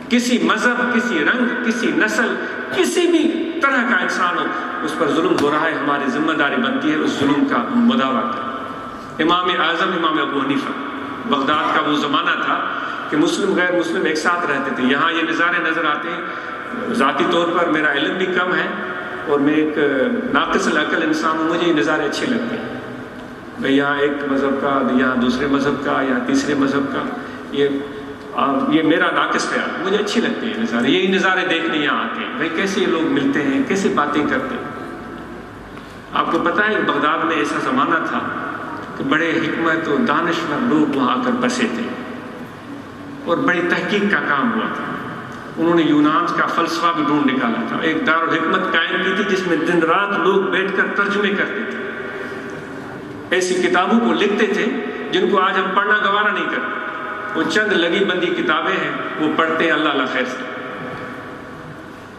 کسی مذہب، کسی رنگ، کسی نسل، کسی بھی طرح کا انسان ہو، اس پر ظلم ہو رہا ہے، ہماری ذمہ داری بنتی ہے اس ظلم کا مداوع کریں۔ امام اعظم امام ابو حنیفہ، بغداد کا وہ زمانہ تھا کہ مسلم غیر مسلم ایک ساتھ رہتے تھے۔ یہاں یہ نظارے نظر آتے ہیں، ذاتی طور پر میرا علم بھی کم ہے اور میں ایک ناقص العقل انسان ہوں، مجھے یہ نظارے اچھے لگتے ہیں۔ میں یہاں ایک مذہب کا، یہاں دوسرے مذہب کا، یہاں تیسرے مذہب کا، یہ میرا ناقص خیال، مجھے اچھے لگتے ہیں نظارے۔ یہی نظارے دیکھنے یہاں آتے ہیں، بھائی کیسے یہ لوگ ملتے ہیں، کیسے باتیں کرتے ہیں۔ آپ کو پتہ ہے بغداد میں ایسا زمانہ تھا کہ بڑے حکمت و دانشور لوگ وہاں آ کر بسے تھے اور بڑی تحقیق کا کام ہوا تھا۔ انہوں نے یونان کا فلسفہ بھی ڈھونڈ نکالا تھا، ایک دارالحکمت قائم کی تھی جس میں دن رات لوگ بیٹھ کر ترجمے کرتے تھے، ایسی کتابوں کو لکھتے تھے جن کو آج ہم پڑھنا گوارا نہیں کرتے۔ وہ چند لگی بندی کتابیں ہیں، وہ پڑھتے ہیں اللہ اللہ خیر سے۔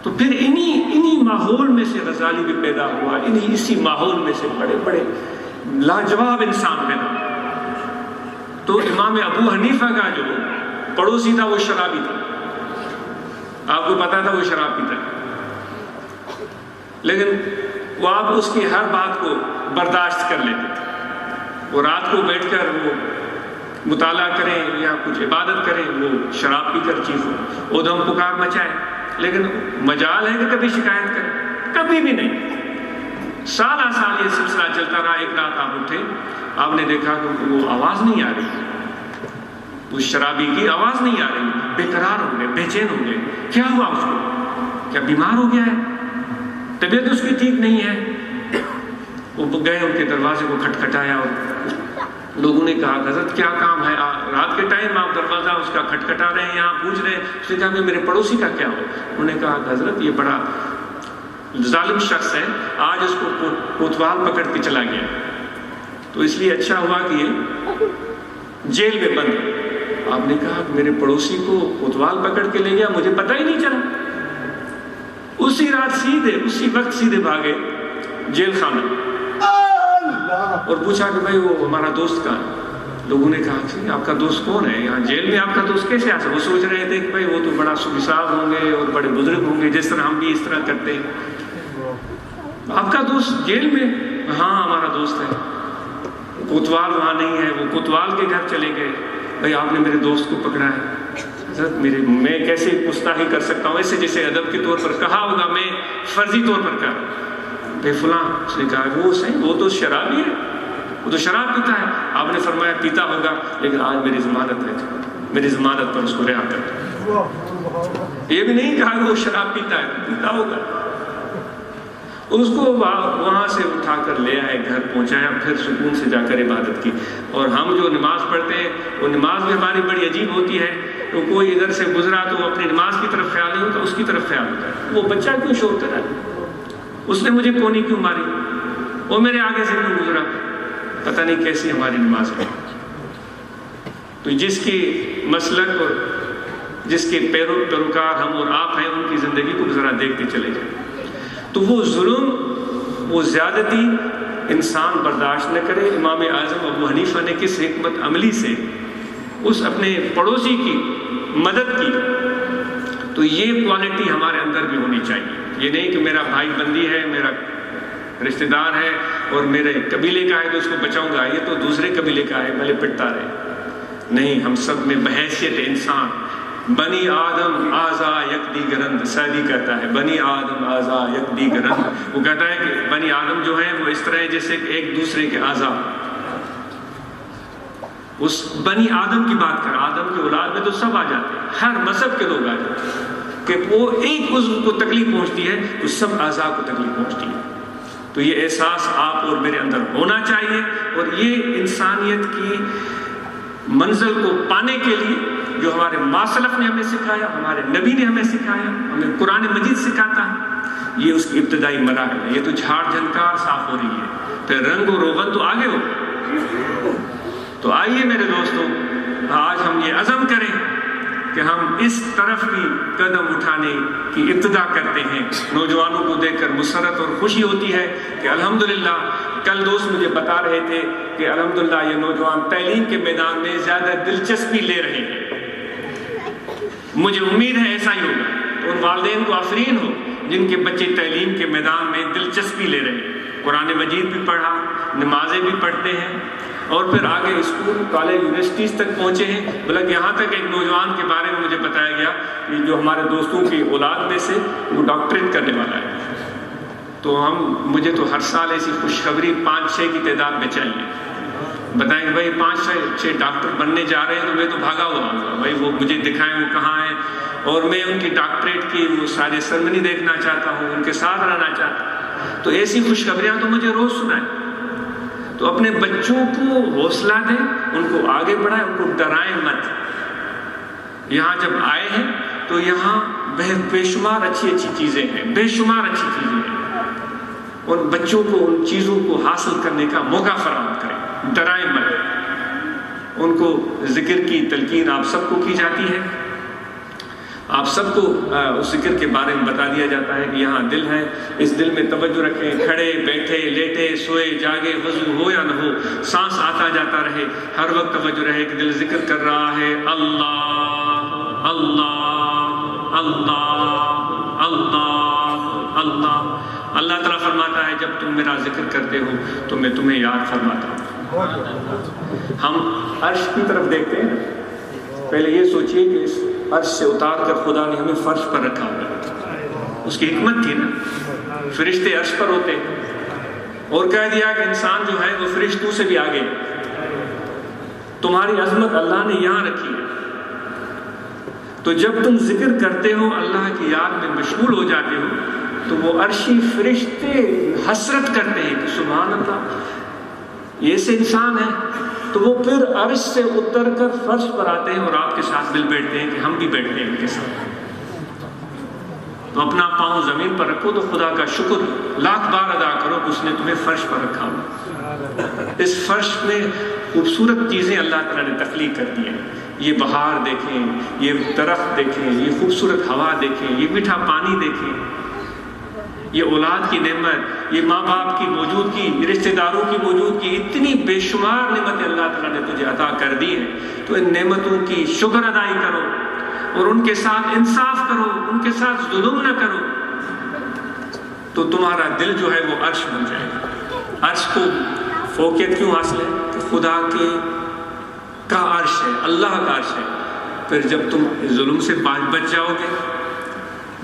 تو پھر انہی ماحول میں سے غزالی بھی پیدا ہوا، اسی ماحول میں سے بڑے بڑے لاجواب انسان پیدا ہوا۔ تو امام ابو حنیفہ کا جو پڑوسی تھا وہ شرابی تھا، آپ کو پتا تھا وہ شراب پیتا ہے، لیکن وہ آپ اس کی ہر بات کو برداشت کر لیتے تھے۔ وہ رات کو بیٹھ کر وہ مطالعہ کریں یا کچھ عبادت کریں، وہ شراب پی کر چیخ ہو، ادھم پکار مچائے، لیکن مجال ہے کہ کبھی شکایت کریں؟ کبھی بھی نہیں۔ سالہ سال یہ سلسلہ چلتا رہا۔ ایک رات آپ اٹھے، آپ نے دیکھا کہ وہ آواز نہیں آ رہی، اس شرابی کی آواز نہیں آ رہی، بے قرار ہو گئے، بے چین ہو گئے۔ کیا ہوا اس کو؟ کیا بیمار ہو گیا ہے؟ طبیعت اس کی ٹھیک نہیں ہے؟ وہ گئے، ان کے دروازے کو کھٹکھٹایا اور لوگوں نے کہا حضرت کیا کام ہے؟ رات کے ٹائم آپ دروازہ اس کا کھٹکھٹا رہے ہیں، یہاں پوچھ رہے ہیں۔ اس نے کہا کہ میرے پڑوسی کا کیا ہو؟ انہوں نے کہا حضرت یہ بڑا ظالم شخص ہے، آج اس کو کوتوال پکڑ کے چلا گیا، تو اس لیے اچھا ہوا کہ یہ جیل میں بند ہے۔ آپ نے کہا کہ میرے پڑوسی کو کوتوال پکڑ کے لے گیا، مجھے پتہ ہی نہیں چلا۔ اسی رات اسی وقت سیدھے بھاگے جیل خانہ اور پوچھا کہ بھائی وہ ہمارا دوست کہاں ہے؟ لوگوں نے کہا کہ آپ کا دوست کون ہے؟ یہاں جیل میں آپ کا دوست کیسے آ سکتا؟ وہ سوچ رہے تھے کہ بھائی وہ تو بڑا سبساب ہوں گے اور بڑے بزرگ ہوں گے، جس طرح ہم بھی اس طرح کرتے ہیں۔ آپ کا دوست جیل میں؟ ہاں ہمارا دوست ہے۔ کوتوال وہاں نہیں ہے، وہ کوتوال کے گھر چلے گئے۔ بھائی آپ نے میرے دوست کو پکڑا ہے۔ حضرت میں کیسے گستاخی کر سکتا ہوں؟ ایسے جیسے ادب کے طور پر کہا ہوگا، میں فرضی طور پر کہا بھائی فلاں۔ اس نے کہا وہ صحیح، وہ تو شرابی ہے، تو شراب پیتا ہے، آپ نے فرمایا پیتا ہوگا لیکن آج میری ضمانت ہے، میری ضمانت پر اس کو رہا کر دو۔ یہ بھی نہیں کہا کہ وہ شراب پیتا ہے، پیتا ہوگا۔ اس کو وہاں سے اٹھا کر لے آئے، گھر پہنچایا، پھر سکون سے جا کر عبادت کی۔ اور ہم جو نماز پڑھتے ہیں وہ نماز بھی ہماری بڑی عجیب ہوتی ہے، تو کوئی ادھر سے گزرا تو اپنی نماز کی طرف خیال نہیں ہوتا، اس کی طرف خیال ہوتا ہے، وہ بچہ کیوں شور کر رہا ہے، اس نے مجھے کونی کیوں ماری، وہ میرے آگے سے کیوں گزرا، پتہ نہیں کیسی ہماری نماز ہے۔ تو جس کی مسلک اور جس کے پیروکار ہم اور آپ ہیں، ان کی زندگی کو ذرا دیکھتے چلے جائیں، تو وہ ظلم، وہ زیادتی انسان برداشت نہ کرے۔ امام اعظم ابو حنیفہ نے کس حکمت عملی سے اس اپنے پڑوسی کی مدد کی، تو یہ کوالٹی ہمارے اندر بھی ہونی چاہیے۔ یہ نہیں کہ میرا بھائی بندی ہے، میرا رشتہ دار ہے اور میرے قبیلے کا ہے تو اس کو بچاؤں گا، یہ تو دوسرے قبیلے کا ہے، بھلے پٹتا رہے۔ نہیں، ہم سب میں بحیثیت انسان بنی آدم آزا یک دیگرند، سعدی کہتا ہے بنی آدم آزا یک دیگرند، وہ کہتا ہے کہ بنی آدم جو ہے وہ اس طرح ہے جیسے ایک دوسرے کے اعضاء۔ اس بنی آدم کی بات کر، آدم کے اولاد میں تو سب آ جاتے ہیں، ہر مذہب کے لوگ آ جاتے ہیں، کہ وہ ایک عضو کو تکلیف پہنچتی ہے تو سب اعضاء کو تکلیف پہنچتی ہے۔ تو یہ احساس آپ اور میرے اندر ہونا چاہیے، اور یہ انسانیت کی منزل کو پانے کے لیے جو ہمارے ماسلف نے ہمیں سکھایا، ہمارے نبی نے ہمیں سکھایا، ہمیں قرآن مجید سکھاتا ہے، یہ اس کی ابتدائی مراحل ہے۔ یہ تو جھاڑ جھنکار صاف ہو رہی ہے، پھر رنگ و روغن تو آگے ہو۔ تو آئیے میرے دوستوں، آج ہم یہ عزم کریں کہ ہم اس طرف کی قدم اٹھانے کی ابتدا کرتے ہیں۔ نوجوانوں کو دیکھ کر مسرت اور خوشی ہوتی ہے کہ الحمدللہ، کل دوست مجھے بتا رہے تھے کہ الحمدللہ یہ نوجوان تعلیم کے میدان میں زیادہ دلچسپی لے رہے ہیں۔ مجھے امید ہے ایسا ہی ہوگا، تو ان والدین کو آفرین ہو جن کے بچے تعلیم کے میدان میں دلچسپی لے رہے ہیں، قرآن مجید بھی پڑھا، نمازیں بھی پڑھتے ہیں، اور پھر آگے اسکول، کالج، یونیورسٹیز تک پہنچے ہیں۔ بلکہ یہاں تک ایک نوجوان کے بارے میں مجھے بتایا گیا کہ جو ہمارے دوستوں کی اولاد میں سے وہ ڈاکٹریٹ کرنے والا ہے۔ تو مجھے تو ہر سال ایسی خوشخبری 5-6 کی تعداد میں چاہیے، بتائیں کہ بھائی 5-6 ڈاکٹر بننے جا رہے ہیں، تو میں تو بھاگا ہوا ہوں، بھائی وہ مجھے دکھائیں وہ کہاں ہیں، اور میں ان کی ڈاکٹریٹ کی وہ سارے سرمنی دیکھنا چاہتا ہوں، ان کے ساتھ رہنا چاہتا ہوں۔ تو ایسی خوشخبریاں تو مجھے روز سنائیں۔ تو اپنے بچوں کو حوصلہ دیں، ان کو آگے بڑھائیں، ان کو ڈرائیں مت۔ یہاں جب آئے ہیں تو یہاں بے شمار اچھی چیزیں ہیں، بے شمار اچھی چیزیں ہیں۔ ان بچوں کو ان چیزوں کو حاصل کرنے کا موقع فراہم کریں، ڈرائیں مت۔ ان کو ذکر کی تلقین آپ سب کو کی جاتی ہے، آپ سب کو اس ذکر کے بارے میں بتا دیا جاتا ہے کہ یہاں دل ہے، اس دل میں توجہ رکھیں، کھڑے بیٹھے لیٹے سوئے جاگے، وضو ہو یا نہ ہو، سانس آتا جاتا رہے، ہر وقت توجہ رہے کہ دل ذکر کر رہا ہے، اللہ اللہ اللہ اللہ اللہ۔ اللہ تعالیٰ فرماتا ہے جب تم میرا ذکر کرتے ہو تو میں تمہیں یاد فرماتا ہوں۔ ہم عرش کی طرف دیکھتے ہیں، پہلے یہ سوچئے کہ اس عرش سے اتار کر خدا نے ہمیں فرش پر رکھا ہوا، اس کی حکمت تھی نا، فرشتے عرش پر ہوتے، اور کہہ دیا کہ انسان جو ہے وہ فرشتوں سے بھی آگے، تمہاری عظمت اللہ نے یہاں رکھی ہے۔ تو جب تم ذکر کرتے ہو، اللہ کی یاد میں مشغول ہو جاتے ہو، تو وہ عرشی فرشتے حسرت کرتے ہیں کہ سبحان اللہ، یہ ایسے انسان ہے، تو وہ پھر عرش سے اتر کر فرش پر آتے ہیں اور آپ کے ساتھ مل بیٹھتے ہیں کہ ہم بھی بیٹھتے ہیں ان کے ساتھ۔ تو اپنا پاؤں زمین پر رکھو تو خدا کا شکر لاکھ بار ادا کرو کہ اس نے تمہیں فرش پر رکھا ہو۔ اس فرش میں خوبصورت چیزیں اللہ تعالیٰ نے تخلیق کر دی ہیں، یہ بہار دیکھیں، یہ درخت دیکھیں، یہ خوبصورت ہوا دیکھیں، یہ میٹھا پانی دیکھیں، یہ اولاد کی نعمت، یہ ماں باپ کی موجودگی، رشتہ داروں کی موجودگی، اتنی بے شمار نعمتیں اللہ تعالیٰ نے تجھے عطا کر دی ہیں۔ تو ان نعمتوں کی شکر ادائی کرو اور ان کے ساتھ انصاف کرو، ان کے ساتھ ظلم نہ کرو، تو تمہارا دل جو ہے وہ عرش بن جائے گا۔ عرش کو فوقیت کیوں حاصل ہے؟ کہ خدا کا عرش ہے، اللہ کا عرش ہے۔ پھر جب تم ظلم سے بچ جاؤ گے،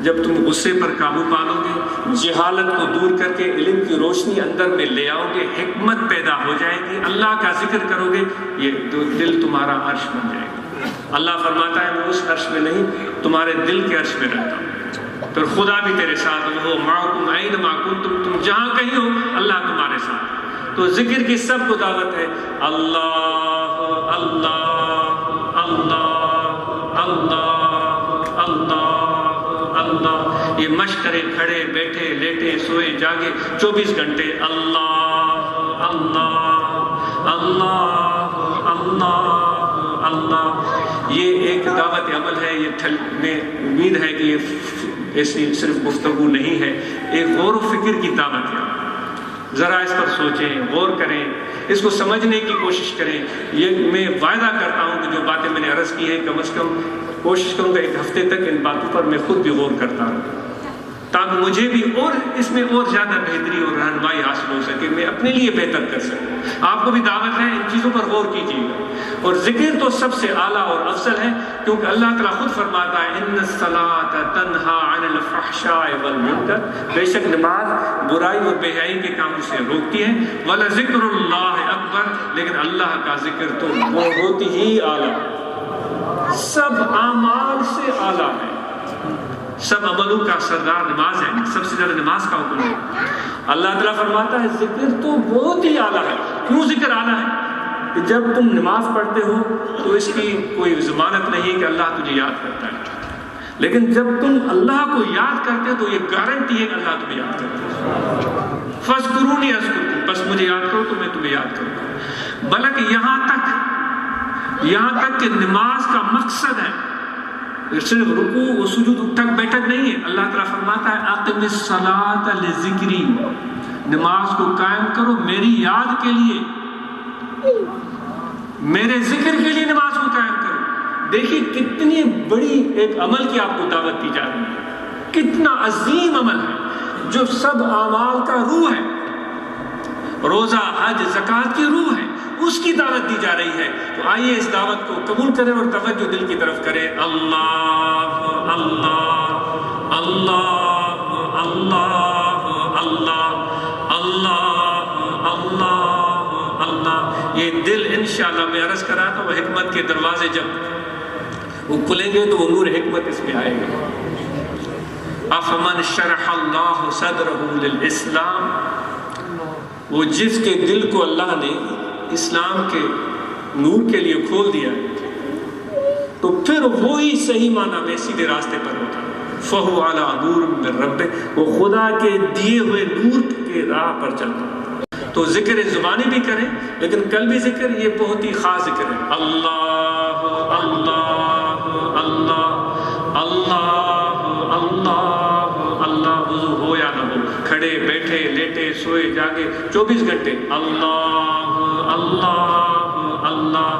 جب تم غصے پر قابو پالو گے، جہالت کو دور کر کے علم کی روشنی اندر میں لے آؤ گے، حکمت پیدا ہو جائے گی، اللہ کا ذکر کرو گے، یہ دل تمہارا عرش بن جائے گا۔ اللہ فرماتا ہے میں اس عرش میں نہیں، تمہارے دل کے عرش میں رہتا ہوں، پھر خدا بھی تیرے ساتھ ہو، معکم اینما کنتم، تم جہاں کہیں ہو اللہ تمہارے ساتھ۔ تو ذکر کی سب کو دعوت ہے، اللہ اللہ اللہ اللہ اللہ اللہ، یہ مشق کرے، کھڑے بیٹھے لیٹے سوئے جاگے 24 گھنٹے اللہ اللہ اللہ اللہ اللہ۔ یہ ایک دعوت عمل ہے، یہ میں امید ہے کہ یہ ایسی صرف گفتگو نہیں ہے، ایک غور و فکر کی دعوت ہے۔ ذرا اس پر سوچیں، غور کریں، اس کو سمجھنے کی کوشش کریں۔ یہ میں وعدہ کرتا ہوں کہ جو باتیں میں نے عرض کی ہیں کم از کم کوشش کروں گا ایک ہفتے تک ان باتوں پر میں خود بھی غور کرتا ہوں، تاکہ مجھے بھی اور اس میں اور زیادہ بہتری اور رہنمائی حاصل ہو سکے، میں اپنے لیے بہتر کر سکوں۔ آپ کو بھی دعوت ہے ان چیزوں پر غور کیجیے گا۔ اور ذکر تو سب سے اعلیٰ اور افضل ہے، کیونکہ اللہ تعالیٰ خود فرماتا ہے ان الصلاۃ تنہا عن الفحشاء والمنکر، بے شک نماز برائی اور بے حیائی کے کاموں سے روکتی ہے، ولذکر اللہ اکبر، لیکن اللہ کا ذکر تو بہت ہی اعلیٰ، سب اعمال سے اعلیٰ ہے، سب عملوں کا سردار نماز ہے، سب سے زیادہ نماز کا حکم ہے۔ اللہ تعالیٰ فرماتا ہے ذکر تو بہت ہی اعلیٰ ہے۔ کیوں ذکر اعلیٰ ہے؟ کہ جب تم نماز پڑھتے ہو تو اس کی کوئی ضمانت نہیں کہ اللہ تجھے یاد کرتا ہے، لیکن جب تم اللہ کو یاد کرتے ہو تو یہ گارنٹی ہے کہ اللہ تمہیں یاد کرتا ہے۔ فاذکرونی اذکرکم، بس مجھے یاد کرو تو میں تمہیں یاد کروں گا۔ بلکہ یہاں تک کہ نماز کا مقصد ہے صرف رکوع و سجود اٹھک بیٹھک نہیں ہے۔ اللہ تعالیٰ فرماتا ہے اقم الصلاۃ لذکری، نماز کو قائم کرو میری یاد کے لیے، میرے ذکر کے لیے نماز کو قائم کرو۔ دیکھیے کتنی بڑی ایک عمل کی آپ کو دعوت دی جا رہی ہے، کتنا عظیم عمل ہے جو سب اعمال کا روح ہے، روزہ حج زکوٰۃ کی روح ہے، اس کی دعوت دی جا رہی ہے۔ تو آئیے اس دعوت کو قبول کریں اور توجہ دل کی طرف کریں۔ اللہ اللہ اللہ اللہ اللہ اللہ اللہ اللہ، یہ دل انشاءاللہ میں عرض کر رہا تھا، وہ حکمت کے دروازے جب وہ کھلیں گے تو وہ نور حکمت اس میں آئے گا۔ افمن شرح اللہ صدرہ للاسلام، وہ جس کے دل کو اللہ نے اسلام کے نور کے لیے کھول دیا تو پھر وہی صحیح معنی میں سیدھے راستے پر ہوتا ہے۔ فہو علی نور من ربہ، وہ خدا کے دیے ہوئے نور کے راہ پر چلتا۔ تو ذکر زبانی بھی کریں لیکن قلبی ذکر یہ بہت ہی خاص ذکر ہے۔ اللہ اللہ اللہ اللہ اللہ اللہ، وضو ہو یا نہ ہو، کھڑے بیٹھے لیٹے سوئے جاگے 24 گھنٹے اللہ اللہ اللہ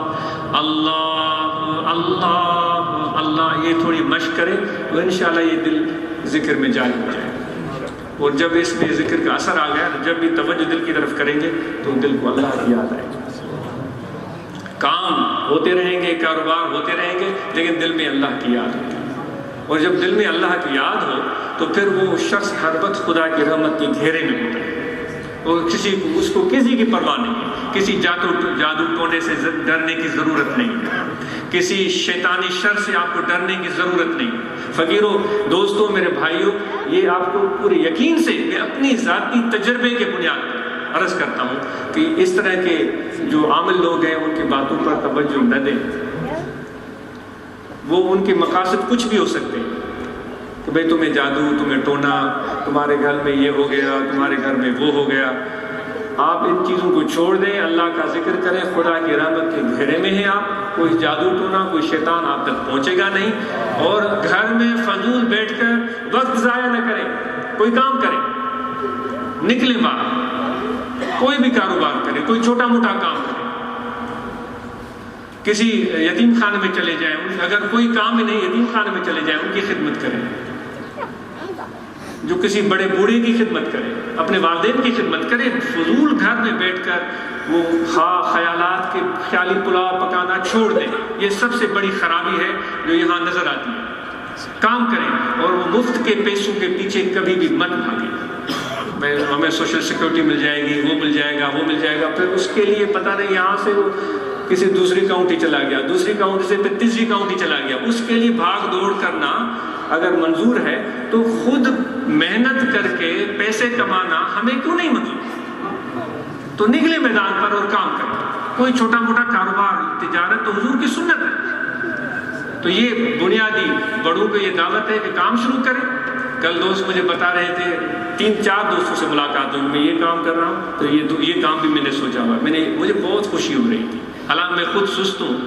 اللہ اللہ اللہ، یہ تھوڑی مشق کرے تو انشاءاللہ یہ دل ذکر میں جاری ہو جائے گا۔ اور جب اس میں ذکر کا اثر آ گیا، جب بھی توجہ دل کی طرف کریں گے تو دل کو اللہ کی یاد آئے گی۔ کام ہوتے رہیں گے، کاروبار ہوتے رہیں گے، لیکن دل میں اللہ کی یاد ہوتی ہے۔ اور جب دل میں اللہ کی یاد ہو تو پھر وہ شخص ہر وقت خدا کی رحمت کے گھیرے میں ہوتا ہے، اور اس کو کسی کی پرواہ نہیں ہے، کسی جادو ٹونے سے ڈرنے کی ضرورت نہیں ہے، کسی شیطانی شر سے آپ کو ڈرنے کی ضرورت نہیں۔ فقیروں، دوستوں، میرے بھائیوں، یہ آپ کو پورے یقین سے میں اپنی ذاتی تجربے کے بنیاد پر عرض کرتا ہوں کہ اس طرح کے جو عامل لوگ ہیں ان کی باتوں پر توجہ نہ دیں، وہ ان کے مقاصد کچھ بھی ہو سکتے ہیں کہ بھئی تمہیں جادو، تمہیں ٹونا، تمہارے گھر میں یہ ہو گیا، تمہارے گھر میں وہ ہو گیا۔ آپ ان چیزوں کو چھوڑ دیں، اللہ کا ذکر کریں، خدا کی رحمت کے گھیرے میں ہیں آپ، کوئی جادو ٹونا، کوئی شیطان آپ تک پہنچے گا نہیں۔ اور گھر میں فضول بیٹھ کر وقت ضائع نہ کریں، کوئی کام کریں، نکلیں باہر، کوئی بھی کاروبار کریں، کوئی چھوٹا موٹا کام کریں، کسی یتیم خانے میں چلے جائیں، اگر کوئی کام ہی نہیں یتیم خانے میں چلے جائیں، ان کی خدمت کریں، جو کسی بڑے بوڑھے کی خدمت کریں، اپنے والدین کی خدمت کریں۔ فضول گھر میں بیٹھ کر وہ خیالات کے خیالی پلاؤ پکانا چھوڑ دیں، یہ سب سے بڑی خرابی ہے جو یہاں نظر آتی ہے۔ کام کریں اور وہ مفت کے پیسوں کے پیچھے کبھی بھی مت بھاگیں۔ ہمیں سوشل سیکورٹی مل جائے گی، وہ مل جائے گا، وہ مل جائے گا، پھر اس کے لیے پتہ نہیں یہاں سے وہ کسی دوسری کاؤنٹی چلا گیا، دوسری کاؤنٹی سے پھر تیسری کاؤنٹی چلا گیا، اس کے لیے بھاگ دوڑ کرنا اگر منظور ہے تو خود محنت کر کے پیسے کمانا ہمیں کیوں نہیں منظور؟ تو نکلے میدان پر اور کام کریں، کوئی چھوٹا موٹا کاروبار، تجارت تو حضور کی سنت ہے۔ تو یہ بنیادی بڑوں کو یہ دعوت ہے کہ کام شروع کریں۔ کل دوست مجھے بتا رہے تھے 3-4 دوستوں سے ملاقات ہوئی، میں یہ کام کر رہا ہوں، تو یہ کام بھی میں نے سوچا ہوا، مجھے بہت خوشی ہو رہی تھی۔ حالانکہ میں خود سست ہوں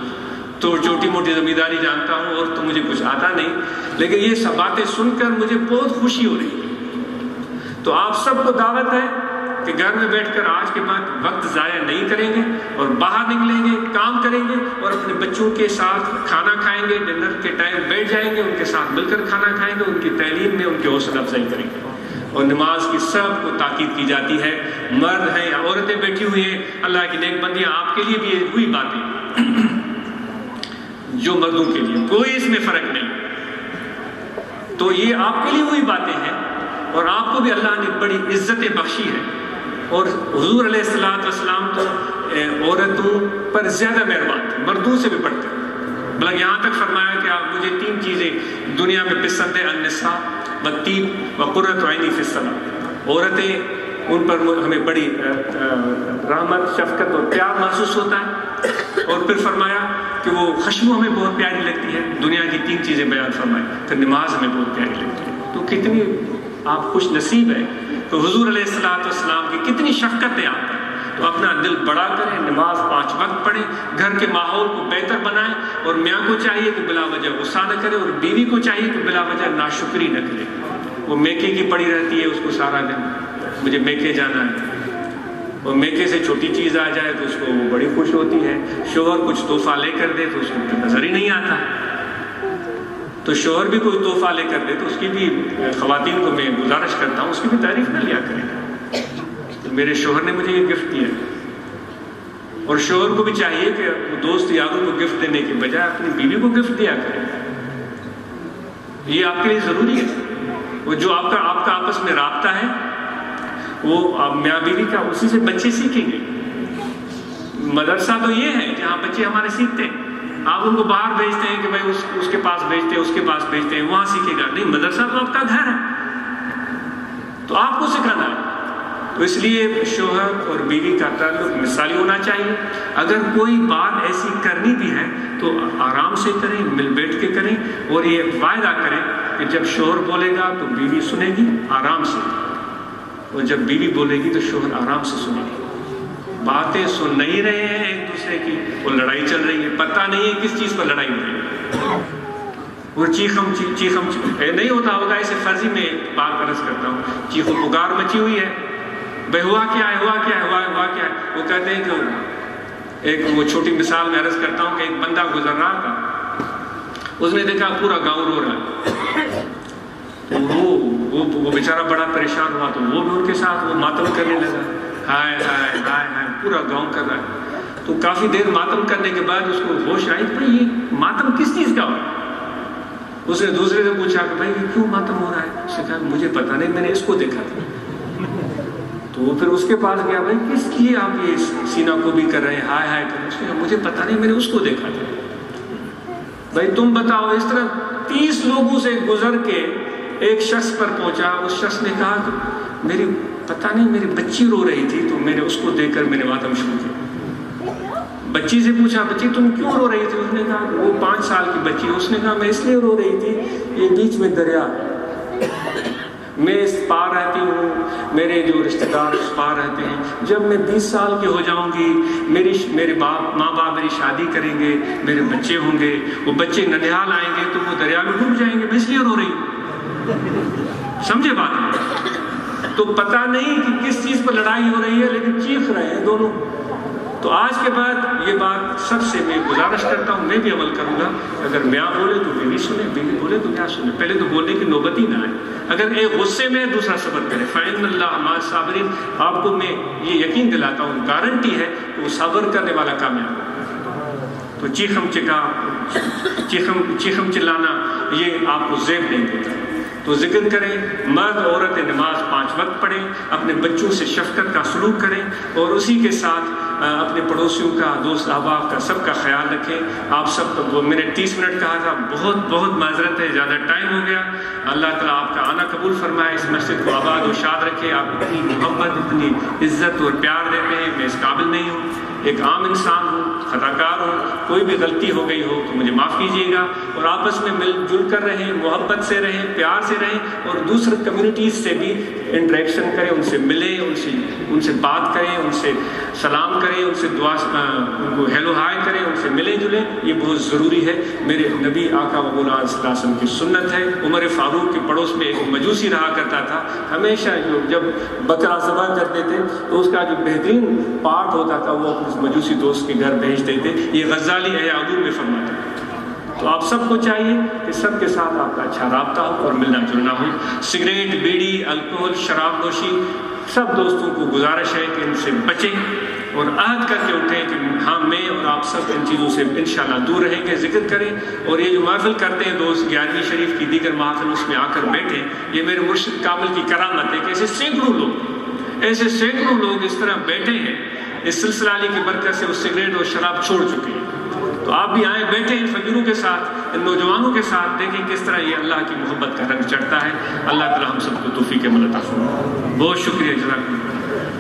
تو چھوٹی موٹی زمینداری جانتا ہوں اور تو مجھے کچھ آتا نہیں، لیکن یہ سب باتیں سن کر مجھے بہت خوشی ہو رہی تھی۔ تو آپ سب کو دعوت ہے کہ گھر میں بیٹھ کر آج کے بعد وقت ضائع نہیں کریں گے اور باہر نکلیں گے، کام کریں گے اور اپنے بچوں کے ساتھ کھانا کھائیں گے، ڈنر کے ٹائم بیٹھ جائیں گے، ان کے ساتھ مل کر کھانا کھائیں گے، ان کی تعلیم میں ان کی حوصلہ افزائی کریں گے۔ اور نماز کی سب کو تاکید کی جاتی ہے، مرد ہیں یا عورتیں بیٹھی ہوئی ہیں، اللہ کی نیک بندیاں، آپ کے لیے بھی یہ ہوئی باتیں جو مردوں کے لیے، کوئی اس میں فرق نہیں۔ تو یہ آپ کے لیے وہی باتیں ہیں اور آپ کو بھی اللہ نے بڑی عزتیں بخشی ہے۔ اور حضور علیہ السلام تو عورتوں پر زیادہ مہربان تھے، مردوں سے بھی بڑھتے، بلکہ یہاں تک فرمایا کہ آپ مجھے 3 چیزیں دنیا میں پسند ہے، النساء والطیب وقرۃ عینی فی الصلاۃ۔ عورتیں، ان پر ہمیں بڑی رحمت، شفقت اور پیار محسوس ہوتا ہے۔ اور پھر فرمایا کہ وہ خوشبو ہمیں بہت پیاری لگتی ہے، دنیا کی 3 چیزیں بیان فرمائی، پھر نماز ہمیں بہت پیاری لگتی ہے۔ تو کتنی آپ خوش نصیب ہے، تو حضور علیہ السلام کی کتنی شفقت ہے آپ پر۔ تو اپنا دل بڑا کریں، نماز 5 وقت پڑھیں، گھر کے ماحول کو بہتر بنائیں، اور میاں کو چاہیے کہ بلا وجہ غصہ نہ کرے، اور بیوی کو چاہیے کہ بلا وجہ ناشکری نہ کرے۔ وہ میکے کی پڑی رہتی ہے، اس کو سارا دن مجھے میکے جانا ہے، اور میکے سے چھوٹی چیز آ جائے تو اس کو وہ بڑی خوش ہوتی ہے، شوہر کچھ تحفہ لے کر دے تو اس کو نظر ہی نہیں آتا، تو شوہر بھی کوئی تحفہ لے کر دے تو اس کی بھی، خواتین کو میں گزارش کرتا ہوں اس کی بھی تعریف نہ لیا کریں، میرے شوہر نے مجھے یہ گفٹ دیا۔ اور شوہر کو بھی چاہیے کہ دوست یاروں کو گفٹ دینے کے بجائے اپنی بیوی کو گفٹ دیا کرے، یہ آپ کے لیے ضروری ہے۔ وہ جو آپ کا آپس میں رابطہ ہے وہ میاں بیوی کا، اسی سے بچے سیکھیں گے۔ مدرسہ تو یہ ہے جہاں بچے ہمارے سیکھتے ہیں، آپ ان کو باہر بھیجتے ہیں کہ بھائی اس کے پاس بھیجتے ہیں، اس کے پاس بھیجتے ہیں، وہاں سیکھے گا نہیں، مدرسہ تو آپ کا گھر ہے، تو آپ کو سکھانا ہے۔ تو اس لیے شوہر اور بیوی کا تعلق مثالی ہونا چاہیے۔ اگر کوئی بات ایسی کرنی بھی ہے تو آرام سے کریں، مل بیٹھ کے کریں، اور یہ وعدہ کریں کہ جب شوہر بولے گا تو بیوی سنے گی آرام سے، اور جب بیوی بولے گی تو شوہر آرام سے سنے گی۔ باتیں سن نہیں رہے ہیں ایک دوسرے کی، وہ لڑائی چل رہی ہے، پتہ نہیں ہے کس چیز پر لڑائی ہو رہی ہے، وہ چیخم نہیں ہوتا ہوگا، اسے فرضی میں بات عرض کرتا ہوں، چیخو پکار مچی ہوئی ہے، بھائی ہوا کیا ہے، ہوا کیا ہے، ہوا کیا ہے۔ وہ کہتے ہیں کہ ایک وہ چھوٹی مثال میں عرض کرتا ہوں کہ ایک بندہ گزر رہا تھا، اس نے دیکھا پورا گاؤں رو رہا ہے، تو وہ بیچارہ بڑا پریشان ہوا، تو وہ بھی ان کے ساتھ وہ ماتم کرنے لگا، ہائے ہائے ہائے ہائے، پورا گاؤں کر رہا ہے۔ تو کافی دیر ماتم کرنے کے بعد اس کو ہوش آئی کہ بھائی یہ ماتم کس چیز کا ہو رہا ہے۔ اس نے دوسرے سے پوچھا کہ بھائی یہ کیوں ماتم ہو رہا ہے؟ اس نے کہا مجھے پتہ نہیں، میں نے اس کو دیکھا تھا۔ تو وہ پھر اس کے پاس گیا، بھائی کس لیے آپ یہ سینہ کو بھی کر رہے ہیں، ہائے ہائے کر رہے ہیں؟ اس نے کہا مجھے پتہ نہیں، میں نے اس کو دیکھا تھا۔ بھائی تم بتاؤ، اس طرح 30 لوگوں سے گزر کے ایک شخص پر پہنچا، اس شخص نے کہا کہ میری پتہ نہیں، میری بچی رو رہی تھی تو میں نے اس کو دیکھ کر میں نے ماتم شروع کیا۔ بچی سے پوچھا بچی تم کیوں رو رہی تھی؟ اس نے کہا وہ 5 سال کی بچی، اس نے کہا میں اس لیے رو رہی تھی، یہ بیچ میں دریا ہے، میں اس پار رہتی ہوں، میرے جو رشتہ دار اس پار رہتے ہیں، جب میں 20 سال کی ہو جاؤں گی میرے ماں باپ میری شادی کریں گے، میرے بچے ہوں گے، وہ بچے ننیال آئیں گے تو وہ دریا میں ڈوب جائیں گے، میں اس لیے رو رہی ہوں۔ سمجھے بات؟ تو پتہ نہیں کہ کس چیز پر لڑائی ہو رہی ہے، لیکن چیخ رہے ہیں دونوں۔ تو آج کے بعد یہ بات سب سے میں گزارش کرتا ہوں، میں بھی عمل کروں گا، اگر میاں بولے تو بیوی سنے، بیوی بولے تو میاں سنے، پہلے تو بولنے کی نوبت ہی نہ آئے۔ اگر ایک غصے میں دوسرا صبر کرے، فَإِنَّ اللَّهَ مَعَ الصَّابِرِينَ، آپ کو میں یہ یقین دلاتا ہوں، گارنٹی ہے کہ وہ صبر کرنے والا کامیاب ہے۔ تو چیخم چلانا یہ آپ کو زیب نہیں دیتا. تو ذکر کریں، مرد عورت نماز 5 وقت پڑھیں، اپنے بچوں سے شفقت کا سلوک کریں، اور اسی کے ساتھ اپنے پڑوسیوں کا، دوست احباب کا، سب کا خیال رکھیں. آپ سب کو میں نے 30 منٹ کہا تھا، بہت معذرت ہے، زیادہ ٹائم ہو گیا. اللہ تعالیٰ آپ کا آنا قبول فرمائے، اس مسجد کو آباد و شاد رکھے. آپ اتنی محبت، اتنی عزت اور پیار دیتے ہیں، میں اس قابل نہیں ہوں، ایک عام انسان ہوں، خطا کار ہوں. کوئی بھی غلطی ہو گئی ہو تو مجھے معاف کیجیے گا. اور آپس میں مل جل کر رہیں، محبت سے رہیں، پیار سے رہیں، اور دوسرے کمیونٹیز سے بھی انٹریکشن کریں، ان سے ملیں، ان سے بات کریں، ان سے سلام کریں، ان سے دعا، ان کو ہیلو ہائی کریں، ان سے ملیں جلیں. یہ بہت ضروری ہے. میرے نبی آقا و مولا صلی اللہ علیہ وسلم کی سنت ہے. عمر فاروق کے پڑوس میں ایک مجوسی رہا کرتا تھا. ہمیشہ جب بکرا ذبح کرتے تھے تو اس کا جو بہترین پارٹ ہوتا تھا وہ اپنے مجوسی دوست کے گھر بھیجتے تھے. یہ غزالی احیاء علوم میں فرماتا ہے. تو آپ سب کو چاہیے کہ سب کے ساتھ آپ کا اچھا رابطہ ہو اور ملنا جلنا ہو. سگریٹ، بیڑی، الکوہل، شراب نوشی، سب دوستوں کو گزارش ہے کہ ان سے بچیں اور عہد کر کے اٹھیں کہ ہاں میں اور آپ سب ان چیزوں سے انشاءاللہ دور رہیں گے. ذکر کریں، اور یہ جو محفل کرتے ہیں دوست 11ویں شریف کی دیگر محفل، اس میں آ کر بیٹھیں. یہ میرے مرشد کامل کی کرامت ہے کہ ایسے سینکڑوں لوگ اس طرح بیٹھے ہیں. اس سلسلہ علی کی برکت سے وہ سگریٹ اور شراب چھوڑ چکے ہیں. تو آپ بھی آئیں، بیٹھیں ان فقیروں کے ساتھ، ان نوجوانوں کے ساتھ، دیکھیں کس طرح یہ اللہ کی محبت کا رنگ چڑھتا ہے. اللہ تعالی ہم سب کو توفیق عمل عطا فرمائے. بہت شکریہ جزاک اللہ.